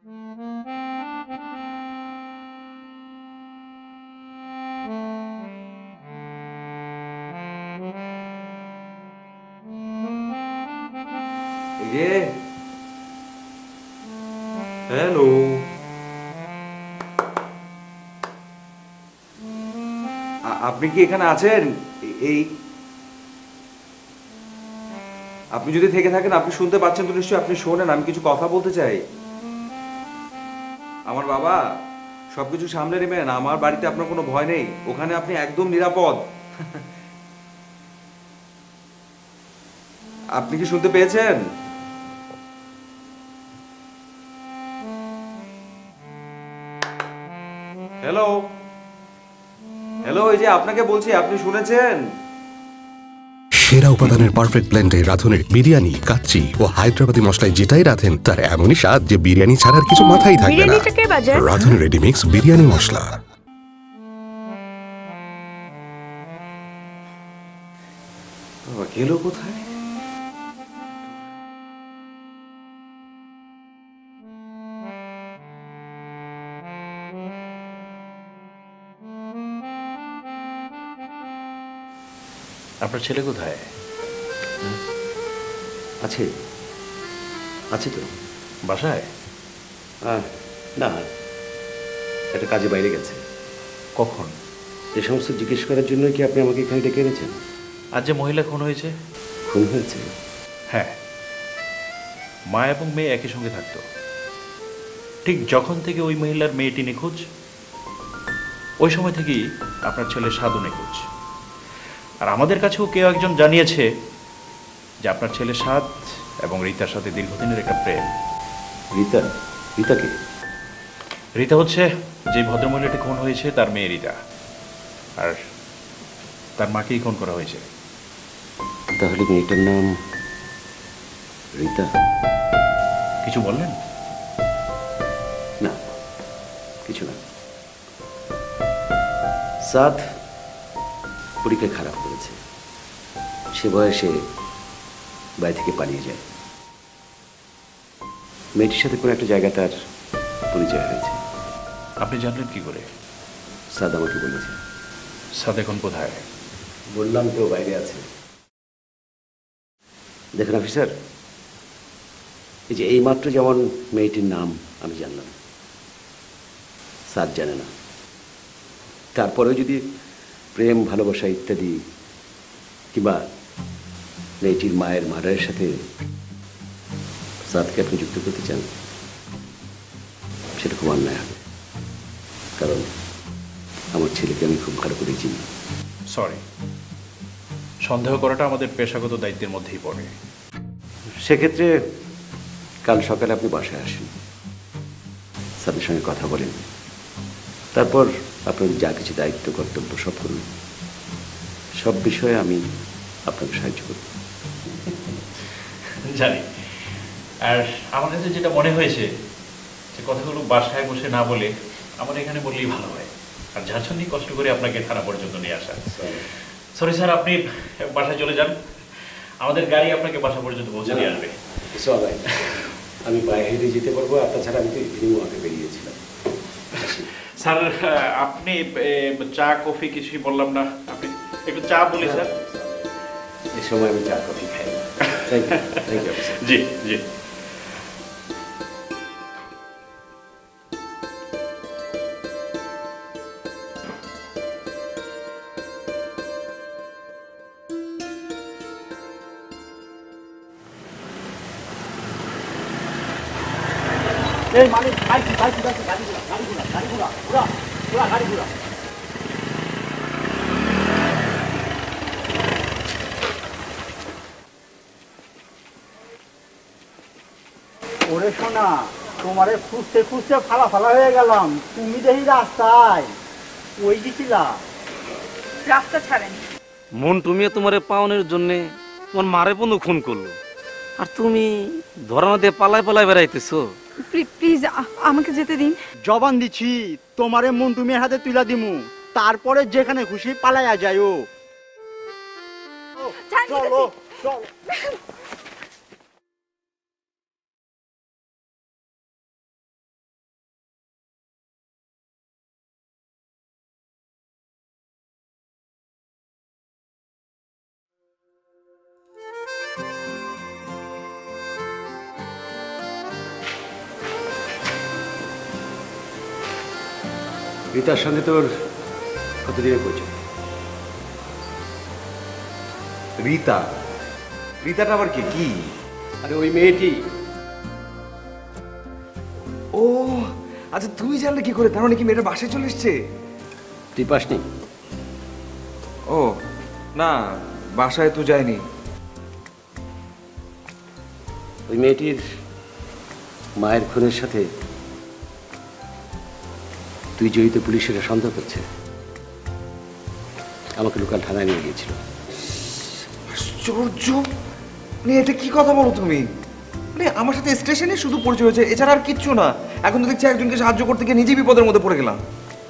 হ্যালো, আপনি কি এখানে আছেন? এই আপনি যদি থেকে থাকেন, আপনি শুনতে পাচ্ছেন তো নিশ্চয়ই, আপনি শোনেন, আমি কিছু কথা বলতে চাই। আমার বাবা, সবকিছু সামলে নেবেন, আমার বাড়িতে আপনার কোনো ভয় নেই, ওখানে আপনি একদম নিরাপদ। আপনি কি শুনতে পেয়েছেন? হ্যালো হ্যালো, এই যে আপনাকে বলছি, আপনি শুনেছেন? সেরা উপাদানের পারফেক্ট ব্লেন্ডে রাঁধুনের বিরিয়ানি, কাচ্চি ও হায়দ্রাবাদি মশলায় যেটাই রাঁধেন তার এমনই স্বাদ যে বিরিয়ানি ছাড়ার কিছু মাথায় থাকবে না। রাঁধুনি রেডিমিক্স বিরিয়ানি মশলা। গেল কোথায়? আপনার ছেলে কোথায়? আছে আছে তো বাসায়? না, একটা কাজে বাইরে গেছে। কখন? এ সমস্ত জিজ্ঞেস করার জন্য কি আপনি আমাকে এখানে ডেকে এনেছেন? আজ যে মহিলা খুন হয়েছে? খুন হয়েছে? হ্যাঁ, মা এবং মেয়ে একই সঙ্গে থাকতো। ঠিক যখন থেকে ওই মহিলার মেয়েটি নিখোঁজ, ওই সময় থেকেই আপনার ছেলে সাধু নিখোঁজ। আর আমাদের কাছেও কেউ একজন জানিয়েছে যে আপনার ছেলে সাদ এবং রীতার সাথে দীর্ঘদিনের একটা প্রেম। রীতা? রীতাকে? রীতা হচ্ছে যে ভদ্রমহিলাটি খুন হয়েছে তার মেয়ে রীতা, আর তার মাকেই খুন করা হয়েছে। তাহলে মেয়েটার নাম রীতা? কিছু বললেন? না, কিছু না। সাদ পরীক্ষায় খারাপ করেছে, সে বয়সে বাড়ি থেকে পালিয়ে যায়। মেয়েটির সাথে কোনো একটা জায়গায় তার পরিচয় হয়েছে। আপনি জানলেন কি করে? সাদ আমাকে বলেছে। সাদ এখন কোথায়? বললাম তো, বাইরে আছে। দেখুন অফিসার, এই যে এইমাত্র যেমন মেয়েটির নাম আমি জানলাম, সাদ জানে না। তারপরেও যদি প্রেম, ভালোবাসা ইত্যাদি, কিংবা মেয়েটির মায়ের মার্ডারের সাথে সাদকে আপনি যুক্ত করতে চান, সেটা খুব অন্যায় হবে। কারণ আমার ছেলেকে আমি খুব ভালো করে চিনি। সরি, সন্দেহ করাটা আমাদের পেশাগত দায়িত্বের মধ্যেই পড়ে। সেক্ষেত্রে কাল সকালে আপনি বাসায় আসেন, সাদের সঙ্গে কথা বলেন, তারপর আপনার যা কিছু দায়িত্ব কর্তব্য সব করুন। সব বিষয়ে আমি আপনাকে সাহায্য করব। জানি, আর আমার কাছে যেটা মনে হয়েছে যে কথাগুলো বাসায় বসে না বলে আমার এখানে বললেই ভালো হয়। আর যার জন্যই কষ্ট করে আপনাকে থানা পর্যন্ত নিয়ে আসা। সরি স্যার, আপনি বাসায় চলে যান, আমাদের গাড়ি আপনাকে বাসা পর্যন্ত পৌঁছে দিয়ে আসবে। আমি বাইরে যেতে পারবো, আপনার ছাড়া আমি তো ইভিনিং ওয়াকে বেরিয়েছিলাম। স্যার, আপনি চা কফি কিছুই বললাম না, আপনি একটু চা বলি স্যার। এই সময় আমি চা কফি খাই না। Thank you. জি জি। এই মালিক, গাড়ি ঘোড়া, গাড়ি ঘোড়া, গাড়ি ঘোড়া, ঘোড়া, ঘোড়া, গাড়ি ঘোড়া। ওরে শোনা, তোমারে খুঁজতে খুঁজতে ফালা ফালা হয়ে গেলাম। তুমি দেখি রাস্তায় ওই গেছিলা। রাস্তা ছাড়েন। মন তুমি তোমারে পাওনের জন্য তোমার মারে বন্ধু খুন করলো, আর তুমি ধরানো দিয়ে পালায় পালায় বেড়াইতেছো। প্লিজ আমাকে যেতে দিন। জবান দিছি, তোমারে মন তুমি হাতে তুলা দিমু, তারপরে যেখানে খুশি পালাইয়া যাইও। চলো চলো। রীতার সঙ্গে তোর কতদিনের পরিচয়? রীতা? রীতাটা আবার কে? কি? আরে ওই মেয়েটি। ও আচ্ছা, তুমি জানলে কি করে? তার মানে কি মেয়েটা বাসায় চলে এসছে? তুই পাসনি? ও না, বাসায় তো যায়নি। ওই মেয়েটির মায়ের খুনের সাথে তুই জড়িত, পুলিশের সন্দেহ করছে। আমাকে লোকাল থানায় নিয়ে গিয়েছিল। আশ্চর্য! মানে এটা কি কথা বলো তুমি? মানে আমার সাথে স্টেশনে শুধু পরিচয় হয়েছে, এছাড়া আর কিচ্ছু না। এখন তো দেখছি একজনকে সাহায্য করতে গিয়ে নিজেই বিপদের মধ্যে পড়ে গেলাম।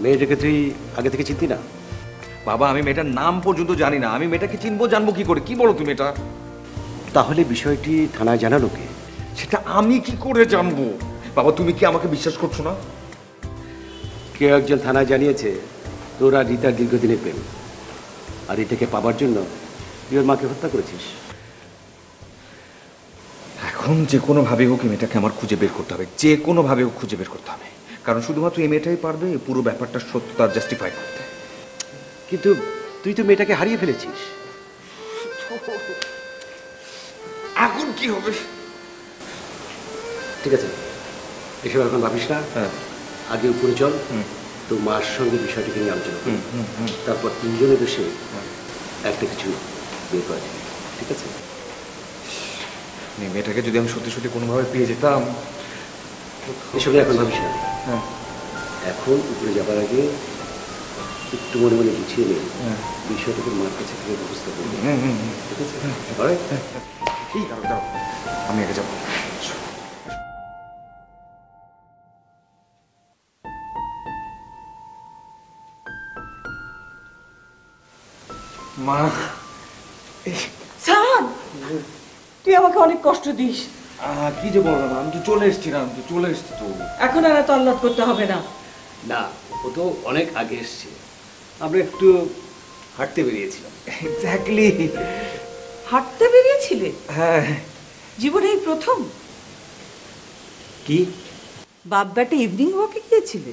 মেয়েটাকে তুই আগে থেকে চিনতি না? বাবা, আমি মেয়েটার নাম পর্যন্ত জানি না। আমি মেয়েটাকে চিনবো জানবো কি করে? কি বলো তুমি এটা? তাহলে বিষয়টি থানায় জানালো কে? সেটা আমি কি করে জানবো? বাবা, তুমি কি আমাকে বিশ্বাস করছো না? কেউ একজন থানায় জানিয়েছে তোর আর রীতার দীর্ঘদিনের প্রেম, আর রীতাকে পাবার জন্য তুই ওর মাকে হত্যা করেছিস। এখন যে কোনো ভাবে হোক এই মেয়েটাকে আমার খুঁজে বের করতে হবে, যে কোনো ভাবে হোক খুঁজে বের করতে হবে, কারণ শুধুমাত্র এই মেয়েটাই পারবে এই পুরো ব্যাপারটা সত্যতা জাস্টিফাই করতে। কিন্তু তুই তো মেয়েটাকে হারিয়ে ফেলেছিস। এখন কি হবে? ঠিক আছে, এসব এখন ভাবিস না। আগে উপরে চল, তো মার সঙ্গে বিষয়টিকে নিয়ে আলোচনা করি। তারপর তিনজনে বসে একটা কিছু বের করা যাবে, ঠিক আছে? মেয়েটাকে যদি আমি সত্যি সত্যি কোনোভাবে পেয়ে যেতাম। এসব এখন ভাবিস না। এখন উপরে যাবার আগে একটু মনে মনে গুছিয়ে নেই বিষয়টাকে মার কাছে থেকে ব্যবস্থা করবি, ঠিক আছে? ঠিক আছে, দাও আমি আগে যাবো। মা, সাদ, তুই আমাকে অনেক কষ্ট দিস। কি যে বলবো না, আমি তো চলে এসেছিলাম, তো চলে এসছি তো। এখন আর এত আহ্লাদ করতে হবে না। না, ও তো অনেক আগে এসছে। আমরা একটু হাঁটতে বেরিয়েছিলাম। এক্স্যাক্টলি। হাঁটতে বেরিয়েছিলে? হ্যাঁ। জীবনে এই প্রথম? কি বাপ বেটা ইভিনিং ওয়াকে গিয়েছিলে?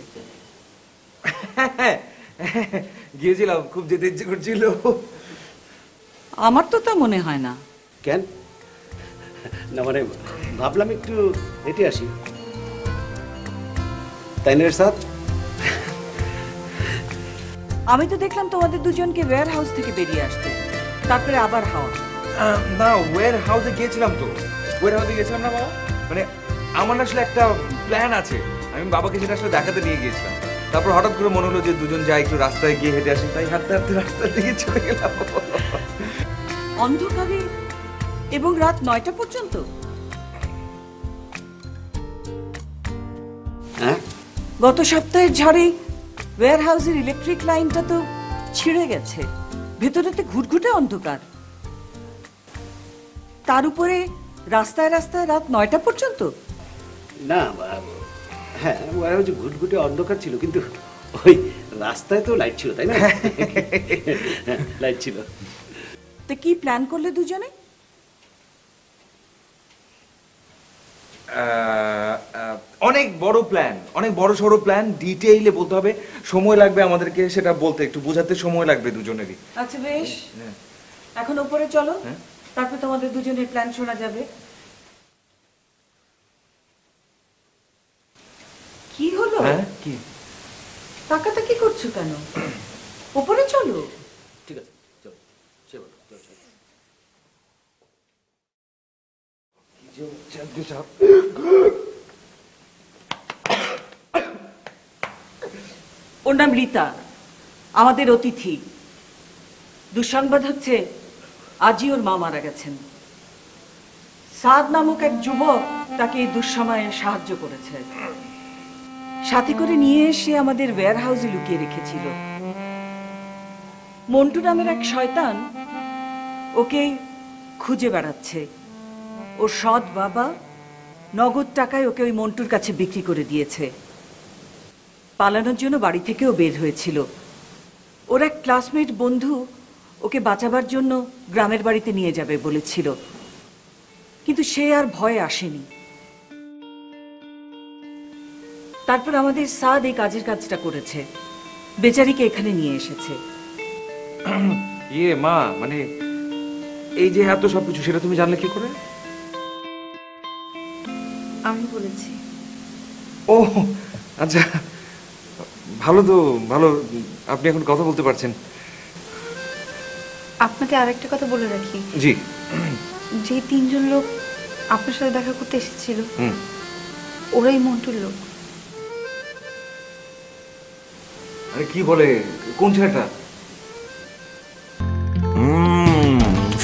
গিয়েছিলাম, খুব যেতে ইচ্ছে করছিল। আমার তো তা মনে হয় না। কেন? না মানে ভাবলাম একটু হেঁটে আসি, তাই না সাথ? আমি তো দেখলাম তোমাদের দুজনকে ওয়্যার হাউস থেকে বেরিয়ে আসতে, তারপরে আবার হাওয়া। না, ওয়্যার হাউসে গিয়েছিলাম তো। ওয়্যার হাউসে গিয়েছিলাম না বাবা, মানে আমার আসলে একটা প্ল্যান আছে, আমি বাবাকে সেটা আসলে দেখাতে নিয়ে গিয়েছিলাম। তারপর হঠাৎ করে মনে হলো যে দুজন যাই একটু রাস্তায় গিয়ে হেঁটে আসি, তাই হাঁটতে হাঁটতে রাস্তার দিকে চলে গেলাম। অন্ধকারে এবং রাত 9টা পর্যন্ত? হ্যাঁ, গত সপ্তাহের ঝড়ে ওয়্যার হাউসের ইলেকট্রিক লাইনটা তো ছিঁড়ে গেছে, ভেতরেতে ঘুটঘুটে অন্ধকার, তার উপরে রাস্তায় রাস্তায় রাত 9টা পর্যন্ত? না হ্যাঁ, ওরা হচ্ছে ঘুটঘুটে অন্ধকার ছিল, কিন্তু ওই রাস্তায় তো লাইট ছিল, তাই না? লাইট ছিল। তো কি প্ল্যান করলে দুজনে? অনেক বড় প্ল্যান, অনেক বড় সড়ো প্ল্যান, ডিটেইলে বলতে হবে, সময় লাগবে আমাদেরকে সেটা বলতে, একটু বোঝাতে সময় লাগবে দুজনেরই। আচ্ছা বেশ, এখন উপরে চলো, তারপর তোমাদের দুজনের প্ল্যান শোনা যাবে। কি হলো? কি তাকাতাকি করছো কেন? উপরে চলো। ঠিক আছে, চলো চলো চলো। ওর নাম রীতা, আমাদের অতিথি। দুঃসংবাদ হচ্ছে আজই ওর মা মারা গেছেন। সাদ নামক এক যুবক তাকে এই দুঃসময়ে সাহায্য করেছে, সাথে করে নিয়ে এসে আমাদের ওয়্যার হাউসে লুকিয়ে রেখেছিল। মন্টু নামের এক শয়তান ওকে খুঁজে বেড়াচ্ছে। ওর সৎ বাবা নগদ টাকায় ওকে ওই মন্টুর কাছে বিক্রি করে দিয়েছে। পালানোর জন্য বাড়ি থেকেও বের হয়েছিল। ওর এক ক্লাসমেট বন্ধু ওকে বাঁচাবার জন্য গ্রামের বাড়িতে নিয়ে যাবে বলেছিল, কিন্তু সে আর ভয়ে আসেনি। তারপর আমাদের সাদ এই কাজটা করেছে। বেচারিকে এখানে নিয়ে এসেছে। ইয়ে মা, মানে এই যে এত সবকিছু সেটা তুমি জানলে কি করে? আমি বলেছি। ও আচ্ছা, ভালো তো ভালো, আপনি এখন কথা বলতে পারছেন। আপনাকে আরেকটা কথা বলে রাখি। জি। যে 3 জন লোক আপনার সাথে দেখা করতে এসেছিল ওরাই মন্টুর লোক। আরে কি বলে, কোন ছেলেটা?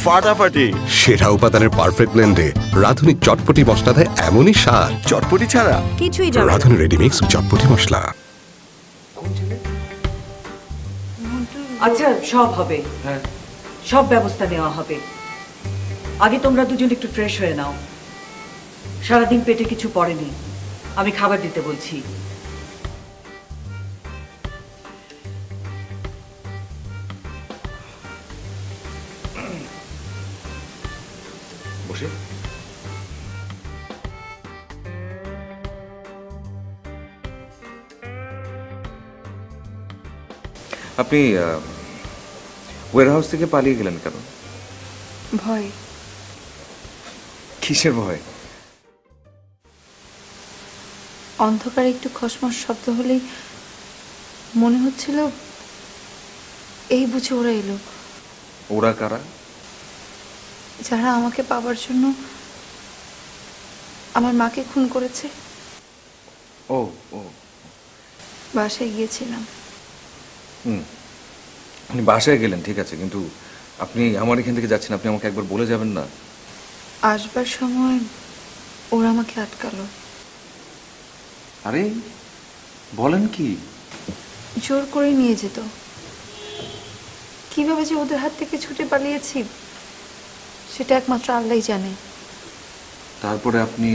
ফাটাফাটি সেরা উপাদানের পারফেক্ট ব্লেন্ডে রাধুনি চটপটি মশলা দেয় এমনই স্বাদ। চটপটি ছাড়া কিছুই যাবে না। রাধুনি রেডিমিক্স চটপটি মশলা। আচ্ছা, সব হবে, হ্যাঁ সব ব্যবস্থা নেওয়া হবে। আগে তোমরা দুজন একটু ফ্রেশ হয়ে নাও। সারাদিন পেটে কিছু পড়েনি, আমি খাবার দিতে বলছি। বসে। আপনি ওয়্যার হাউস থেকে পালিয়ে গেলেন কেন? ভয়। কিসের ভয়? অন্ধকারে একটু খসমস শব্দ হলেই মনে হচ্ছিল এই বুঝে ওরা এলো। ওরা কারা? যারা আমাকে পাওয়ার জন্য আমার মাকে খুন করেছে। ও ও, বাসায় গিয়েছিলাম। আপনি বাসায় গেলেন ঠিক আছে, কিন্তু আপনি আমার এখান থেকে যাচ্ছেন, আপনি আমাকে একবার বলে যাবেন না? আসবার সময় ওরা আমাকে আটকালো। আরে বলেন কি? জোর করে নিয়ে যেত। কিভাবে যে ওদের হাত থেকে ছুটে পালিয়েছি সেটা একমাত্র আল্লাহই জানে। তারপরে আপনি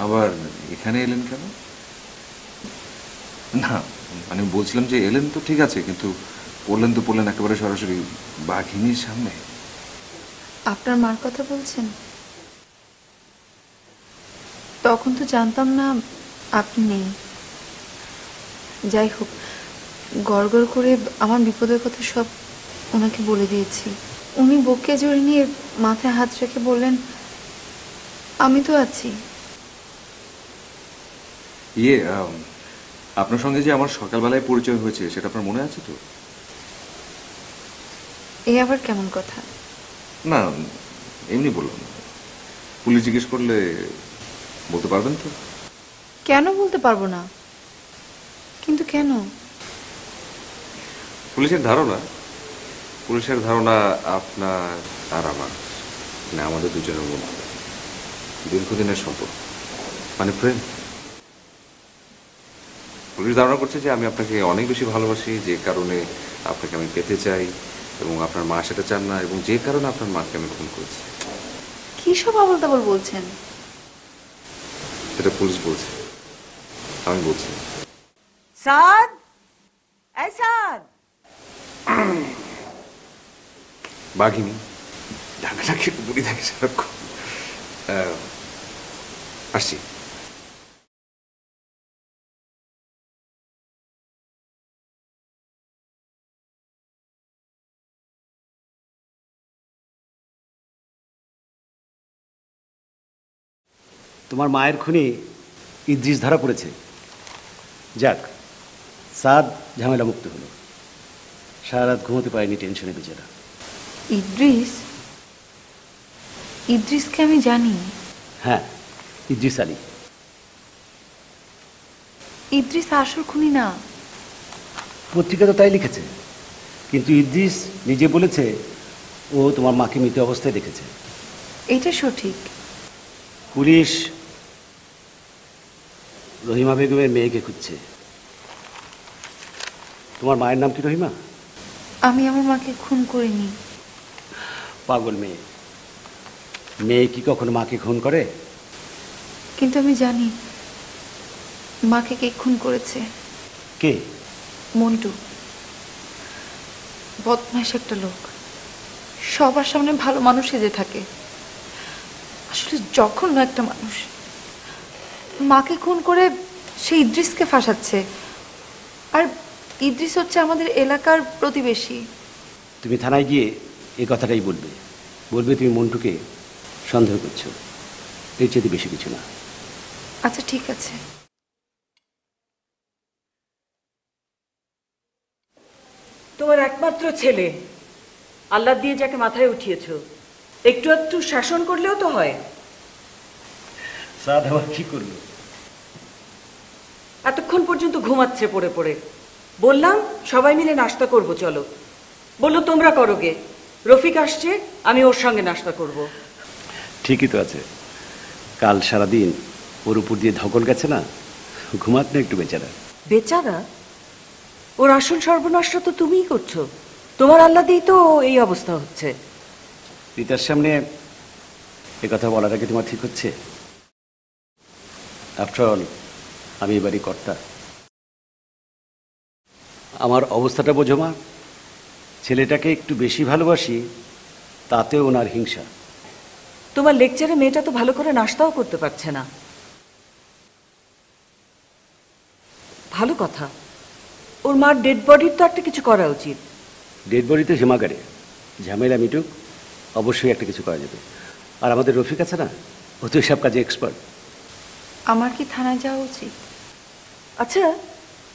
আবার এখানে এলেন কেন? না মানে বলছিলাম যে এলেন তো ঠিক আছে, কিন্তু পড়লেন তো পড়লেন একেবারে সরাসরি বাঘিনীর সামনে। আপনার মার কথা বলছেন? তখন তো জানতাম না আপনি নেই। যাই হোক, গড়গড় করে আমার বিপদের কথা সব ওনাকে বলে দিয়েছি। উনি বুকে জড়িয়ে নিয়ে মাথায় হাত রেখে বললেন, আমি তো আছি। ইয়ে আপনার সঙ্গে যে আমার সকালবেলায় পরিচয় হয়েছে সেটা আপনার মনে আছে তো? এই আবার কেমন কথা? না এমনি বললাম, পুলিশ জিজ্ঞেস করলে বলতে পারবেন তো? কেন বলতে পারবো না? কিন্তু কেন? পুলিশের ধারণা আপনার আর আমার, মানে আমাদের দুজনের মধ্যে দীর্ঘদিনের সম্পর্ক, মানে প্রেম। পুলিশ ধারণা করছে যে আমি আপনাকে অনেক বেশি ভালোবাসি, যে কারণে আপনাকে আমি পেতে চাই, এবং আপনার মা সেটা চান না, এবং যে কারণে আপনার মাকে আমি খুন করেছি। কি সব আবল তাবল বলছেন? সেটা পুলিশ বলছে, আমি বলছি। সাদ, এই সাদ। বাঘিনী ঢাকা একটু বুড়ি থাকে সারাক্ষণ। আসছি। তোমার মায়ের খুনি ইদ্রিস ধরা পড়েছে। যাক, সাদ ঝামেলা মুক্ত হলো। সারা রাত ঘুমোতে পারেনি টেনশনে বেচারা। ইদ্রিস? ইদ্রিসকে আমি জানি। হ্যাঁ, ইদ্রিস আলী। ইদ্রিস আসল খুনি না। পত্রিকা তো তাই লিখেছে, কিন্তু ইদ্রিস নিজে বলেছে ও তোমার মাকে মৃত অবস্থায় দেখেছে। এটা সঠিক। পুলিশ রহিমা বেগমের মেয়েকে খুঁজছে। তোমার মায়ের নাম কি রহিমা? আমি আমার মাকে খুন করিনি। পাগল মেয়ে। মেয়ে কি কখনো মাকে খুন করে? কিন্তু আমি জানি মাকে কে খুন করেছে। কে? মন্টু। বদমাইশ একটা লোক, সবার সামনে ভালো মানুষ সেজে থাকে, আসলে জঘন্য একটা মানুষ। মাকে খুন করে সে ইদ্রিসকে ফাঁসাচ্ছে। আর ইদ্রিস হচ্ছে আমাদের এলাকার প্রতিবেশী। তুমি থানায় গিয়ে এই কথাটাই বলবে, বলবে তুমি মন্টুকে সন্দেহ করছো, এর চেয়ে বেশি কিছু না। আচ্ছা ঠিক আছে। তোমার একমাত্র ছেলে, আল্লাহ দিয়ে যাকে মাথায় উঠিয়েছো, একটু একটু শাসন করলেও তো হয়। সাদ আবার কি করলো? এতক্ষণ পর্যন্ত ঘুমাচ্ছে পড়ে পড়ে। বললাম সবাই মিলে নাস্তা করব, চলো। বললো তোমরা করো গে, রফিক আসছে, আমি ওর সঙ্গে নাস্তা করব। ঠিকই তো আছে, কাল সারাদিন ওর উপর দিয়ে ধকল গেছে না, ঘুমাত না একটু বেচারা। বেচারা? ওর আসল সর্বনাশটা তো তুমিই করছো। তোমার আল্লাহ দিয়েই তো এই অবস্থা হচ্ছে। রিতার সামনে এ কথা বলাটা কি তোমার ঠিক হচ্ছে? আফটার অল আমি এবারই কর্তা। আমার অবস্থাটা বোঝো মা, ছেলেটাকে একটু বেশি ভালোবাসি, তাতেও ওনার হিংসা। তোমার লেকচারে মেয়েটা তো ভালো করে নাস্তাও করতে পারছে না। ভালো কথা, ওর মার ডেড বডির তো একটা কিছু করা উচিত। ডেড বডি তো হিমাগারে, ঝামেলা মিটুক, অবশ্যই একটা কিছু করা যাবে। আর আমাদের রফিক আছে না, ও তো সব কাজে এক্সপার্ট। আমার কি থানায় যাওয়া উচিত? আচ্ছা,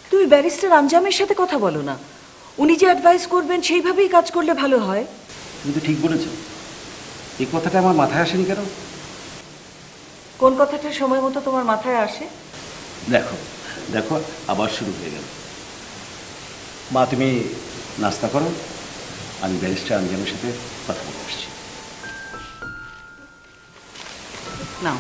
তুমি ব্যারিস্টার আঞ্জামের সাথে কথা বলো না, উনি যে অ্যাডভাইস করবেন সেইভাবেই কাজ করলে ভালো হয়। তুমি তো ঠিক বলেছ, এই কথাটা আমার মাথায় আসেনি কেন? কোন কথাটা সময় মতো তোমার মাথায় আসে? দেখো দেখো, আবার শুরু হয়ে গেল। মা তুমি নাস্তা করো, আমি ব্যারিস্টার আঞ্জামের সাথে কথা বলে আসছি। না,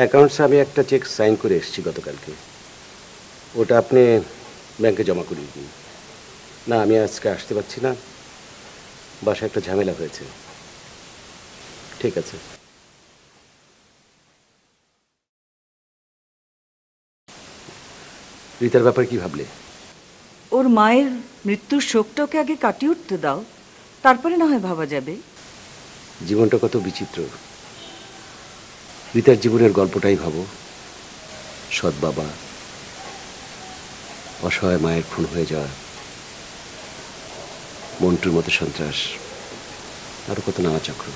অ্যাকাউন্টসে আমি একটা চেক সাইন করে এসেছি গতকালকে, ওটা আপনি ব্যাংকে জমা করিয়ে দিন। না, আমি আজকে আসতে পারছি না, বাসায় একটা ঝামেলা হয়েছে। ঠিক আছে। রিতার ব্যাপারে কি ভাবলে? ওর মায়ের মৃত্যুর শোকটাকে আগে কাটিয়ে উঠতে দাও, তারপরে না হয় ভাবা যাবে। জীবনটা কত বিচিত্র। রিতার জীবনের গল্পটাই ভাবো, সৎ বাবা, অসহায় মায়ের খুন হয়ে যাওয়া, মন্টুর মতো সন্ত্রাস, আরো কত নানা চক্র।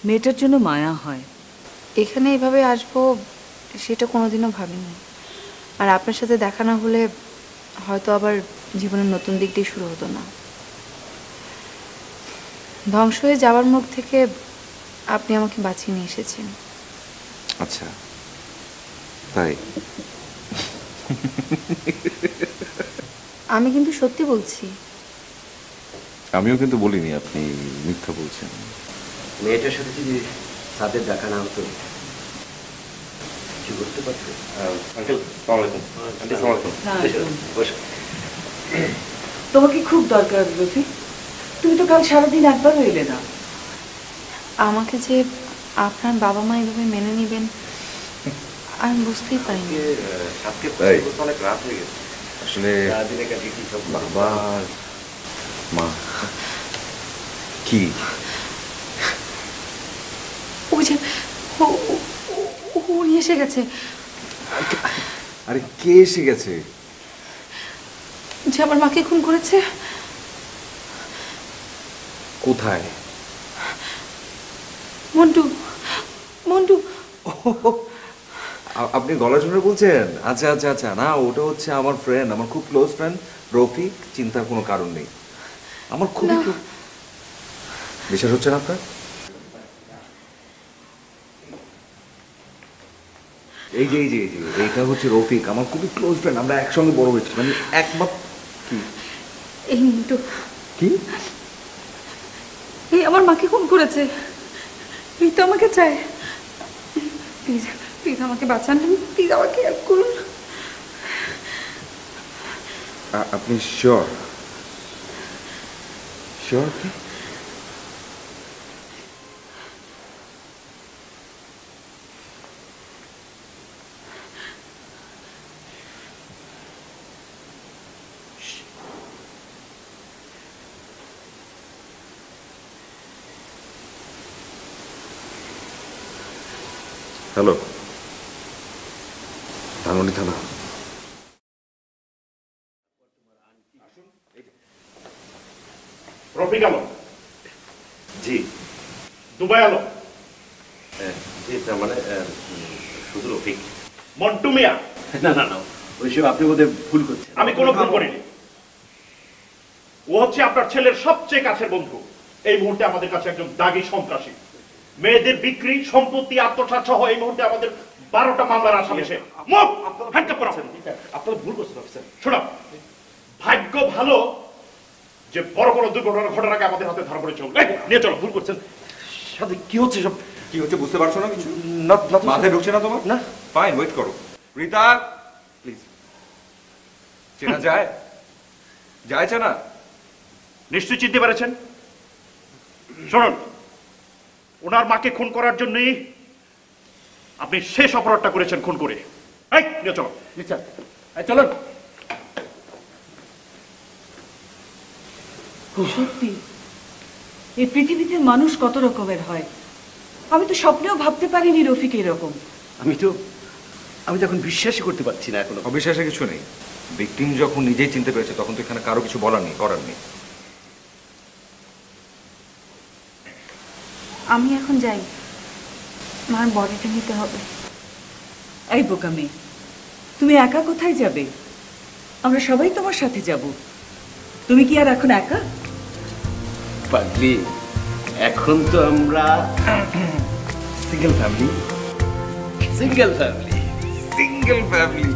মেয়েটার জন্য মায়া হয়। এখানে এভাবে আসবো সেটা কোনোদিনও ভাবিনি। আর আপনার সাথে দেখা না হলে হয়তো আবার জীবনের নতুন দিক দিয়ে শুরু হতো না। ধ্বংস হয়ে যাওয়ার মুখ থেকে আপনি আমাকে বাঁচিয়ে নিয়ে এসেছেন। আচ্ছা তাই? আমি কিন্তু সত্যি বলছি। আমিও কিন্তু বলিনি আপনি মিথ্যা বলছেন। মেয়েটার সাথে যদি তাদের দেখা না হতো কি করতে পারতো? আঙ্কেল তোমাকে খুব দরকার রফি, তুমি তো কাল সারাদিন একবারও এলে না। আমাকে যে আপনার বাবা মা এভাবে মেনে নেবেন আমি বুঝতেই পারিনি। অনেক রাত হয়ে গেছে আসলে বাবা আর মা কি ওই যে উনি এসে গেছে। আরে কে এসে গেছে? যে আমার মাকে খুন করেছে। কোথায়? মন্টু মন্টু। আপনি গলা শুনে বলছেন? আচ্ছা আচ্ছা আচ্ছা, না ওটা হচ্ছে আমার ফ্রেন্ড, আমার খুব ক্লোজ ফ্রেন্ড রফিক। চিন্তার কোনো কারণ নেই, আমার খুব বিশ্বাস হচ্ছে না আপনার? এই যে এইটা হচ্ছে রফিক, আমার খুবই ক্লোজ ফ্রেন্ড, আমরা একসঙ্গে বড় হয়েছি, মানে একমাত্র। কি এই মন্টু কি? এই আমার মাকে খুন করেছে। এই তো আমাকে চায়। প্লিজ প্লিজ আমাকে বাঁচান, প্লিজ আমাকে হেল্প করুন। আপনি শিওর? শিওর কি? হ্যালো, ধানমন্ডি থানা। রফিক আলম? জি। দুবাই আলম? জি, তার মানে শুধু রফিক। মন্টু মিয়া? না না না, ওইসব আপনি বোধহয় ভুল করছেন। আমি কোনো ভুল করিনি। ও হচ্ছে আপনার ছেলের সবচেয়ে কাছের বন্ধু। এই মুহূর্তে আমাদের কাছে একজন দাগী সন্ত্রাসী। মেয়েদের বিক্রি, সম্পত্তি আত্মসাৎ সহ এই মুহূর্তে আমাদের 12টা মামলার আসামি সে। আপনারা ভুল করছেন অফিসার। শোনো, ভাগ্য ভালো যে বড় কোনো দুর্ঘটনা ঘটার আগে আমাদের হাতে ধরা পড়ে চল। নিয়ে চলো। ভুল করছেন। সাথে কি হচ্ছে সব? কি হচ্ছে বুঝতে পারছো না কিছু? না মাথায় ঢুকছে না তোমার? না। ফাইন, ওয়েট করো। রিতা প্লিজ। চেনা যায়? যায়ছে না? নিশ্চয়ই চিনতে পেরেছেন। শুনুন, ওনার মাকে খুন করার জন্যই আপনি শেষ অপরাধটা করেছেন খুন করে। এই নিয়ে চলো। চলুন। সত্যি এই পৃথিবীতে মানুষ কত রকমের হয়, আমি তো স্বপ্নেও ভাবতে পারিনি রফিক এরকম। আমি তো এখন বিশ্বাসই করতে পারছি না এখনো। অবিশ্বাসের কিছু নেই, ভিকটিম যখন নিজেই চিনতে পেরেছে তখন তো এখানে কারো কিছু বলার নেই, করার নেই। আমি এখন যাই, আমার বডিটা নিতে হবে। এই বোকামি, তুমি একা কোথায় যাবে? আমরা সবাই তোমার সাথে যাব। তুমি কি আর এখন একা? পাগলি, এখন তো আমরা single family. Single family. Single family.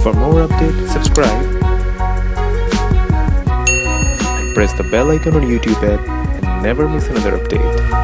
For more updates, subscribe and press the bell icon on YouTube app and never miss another update.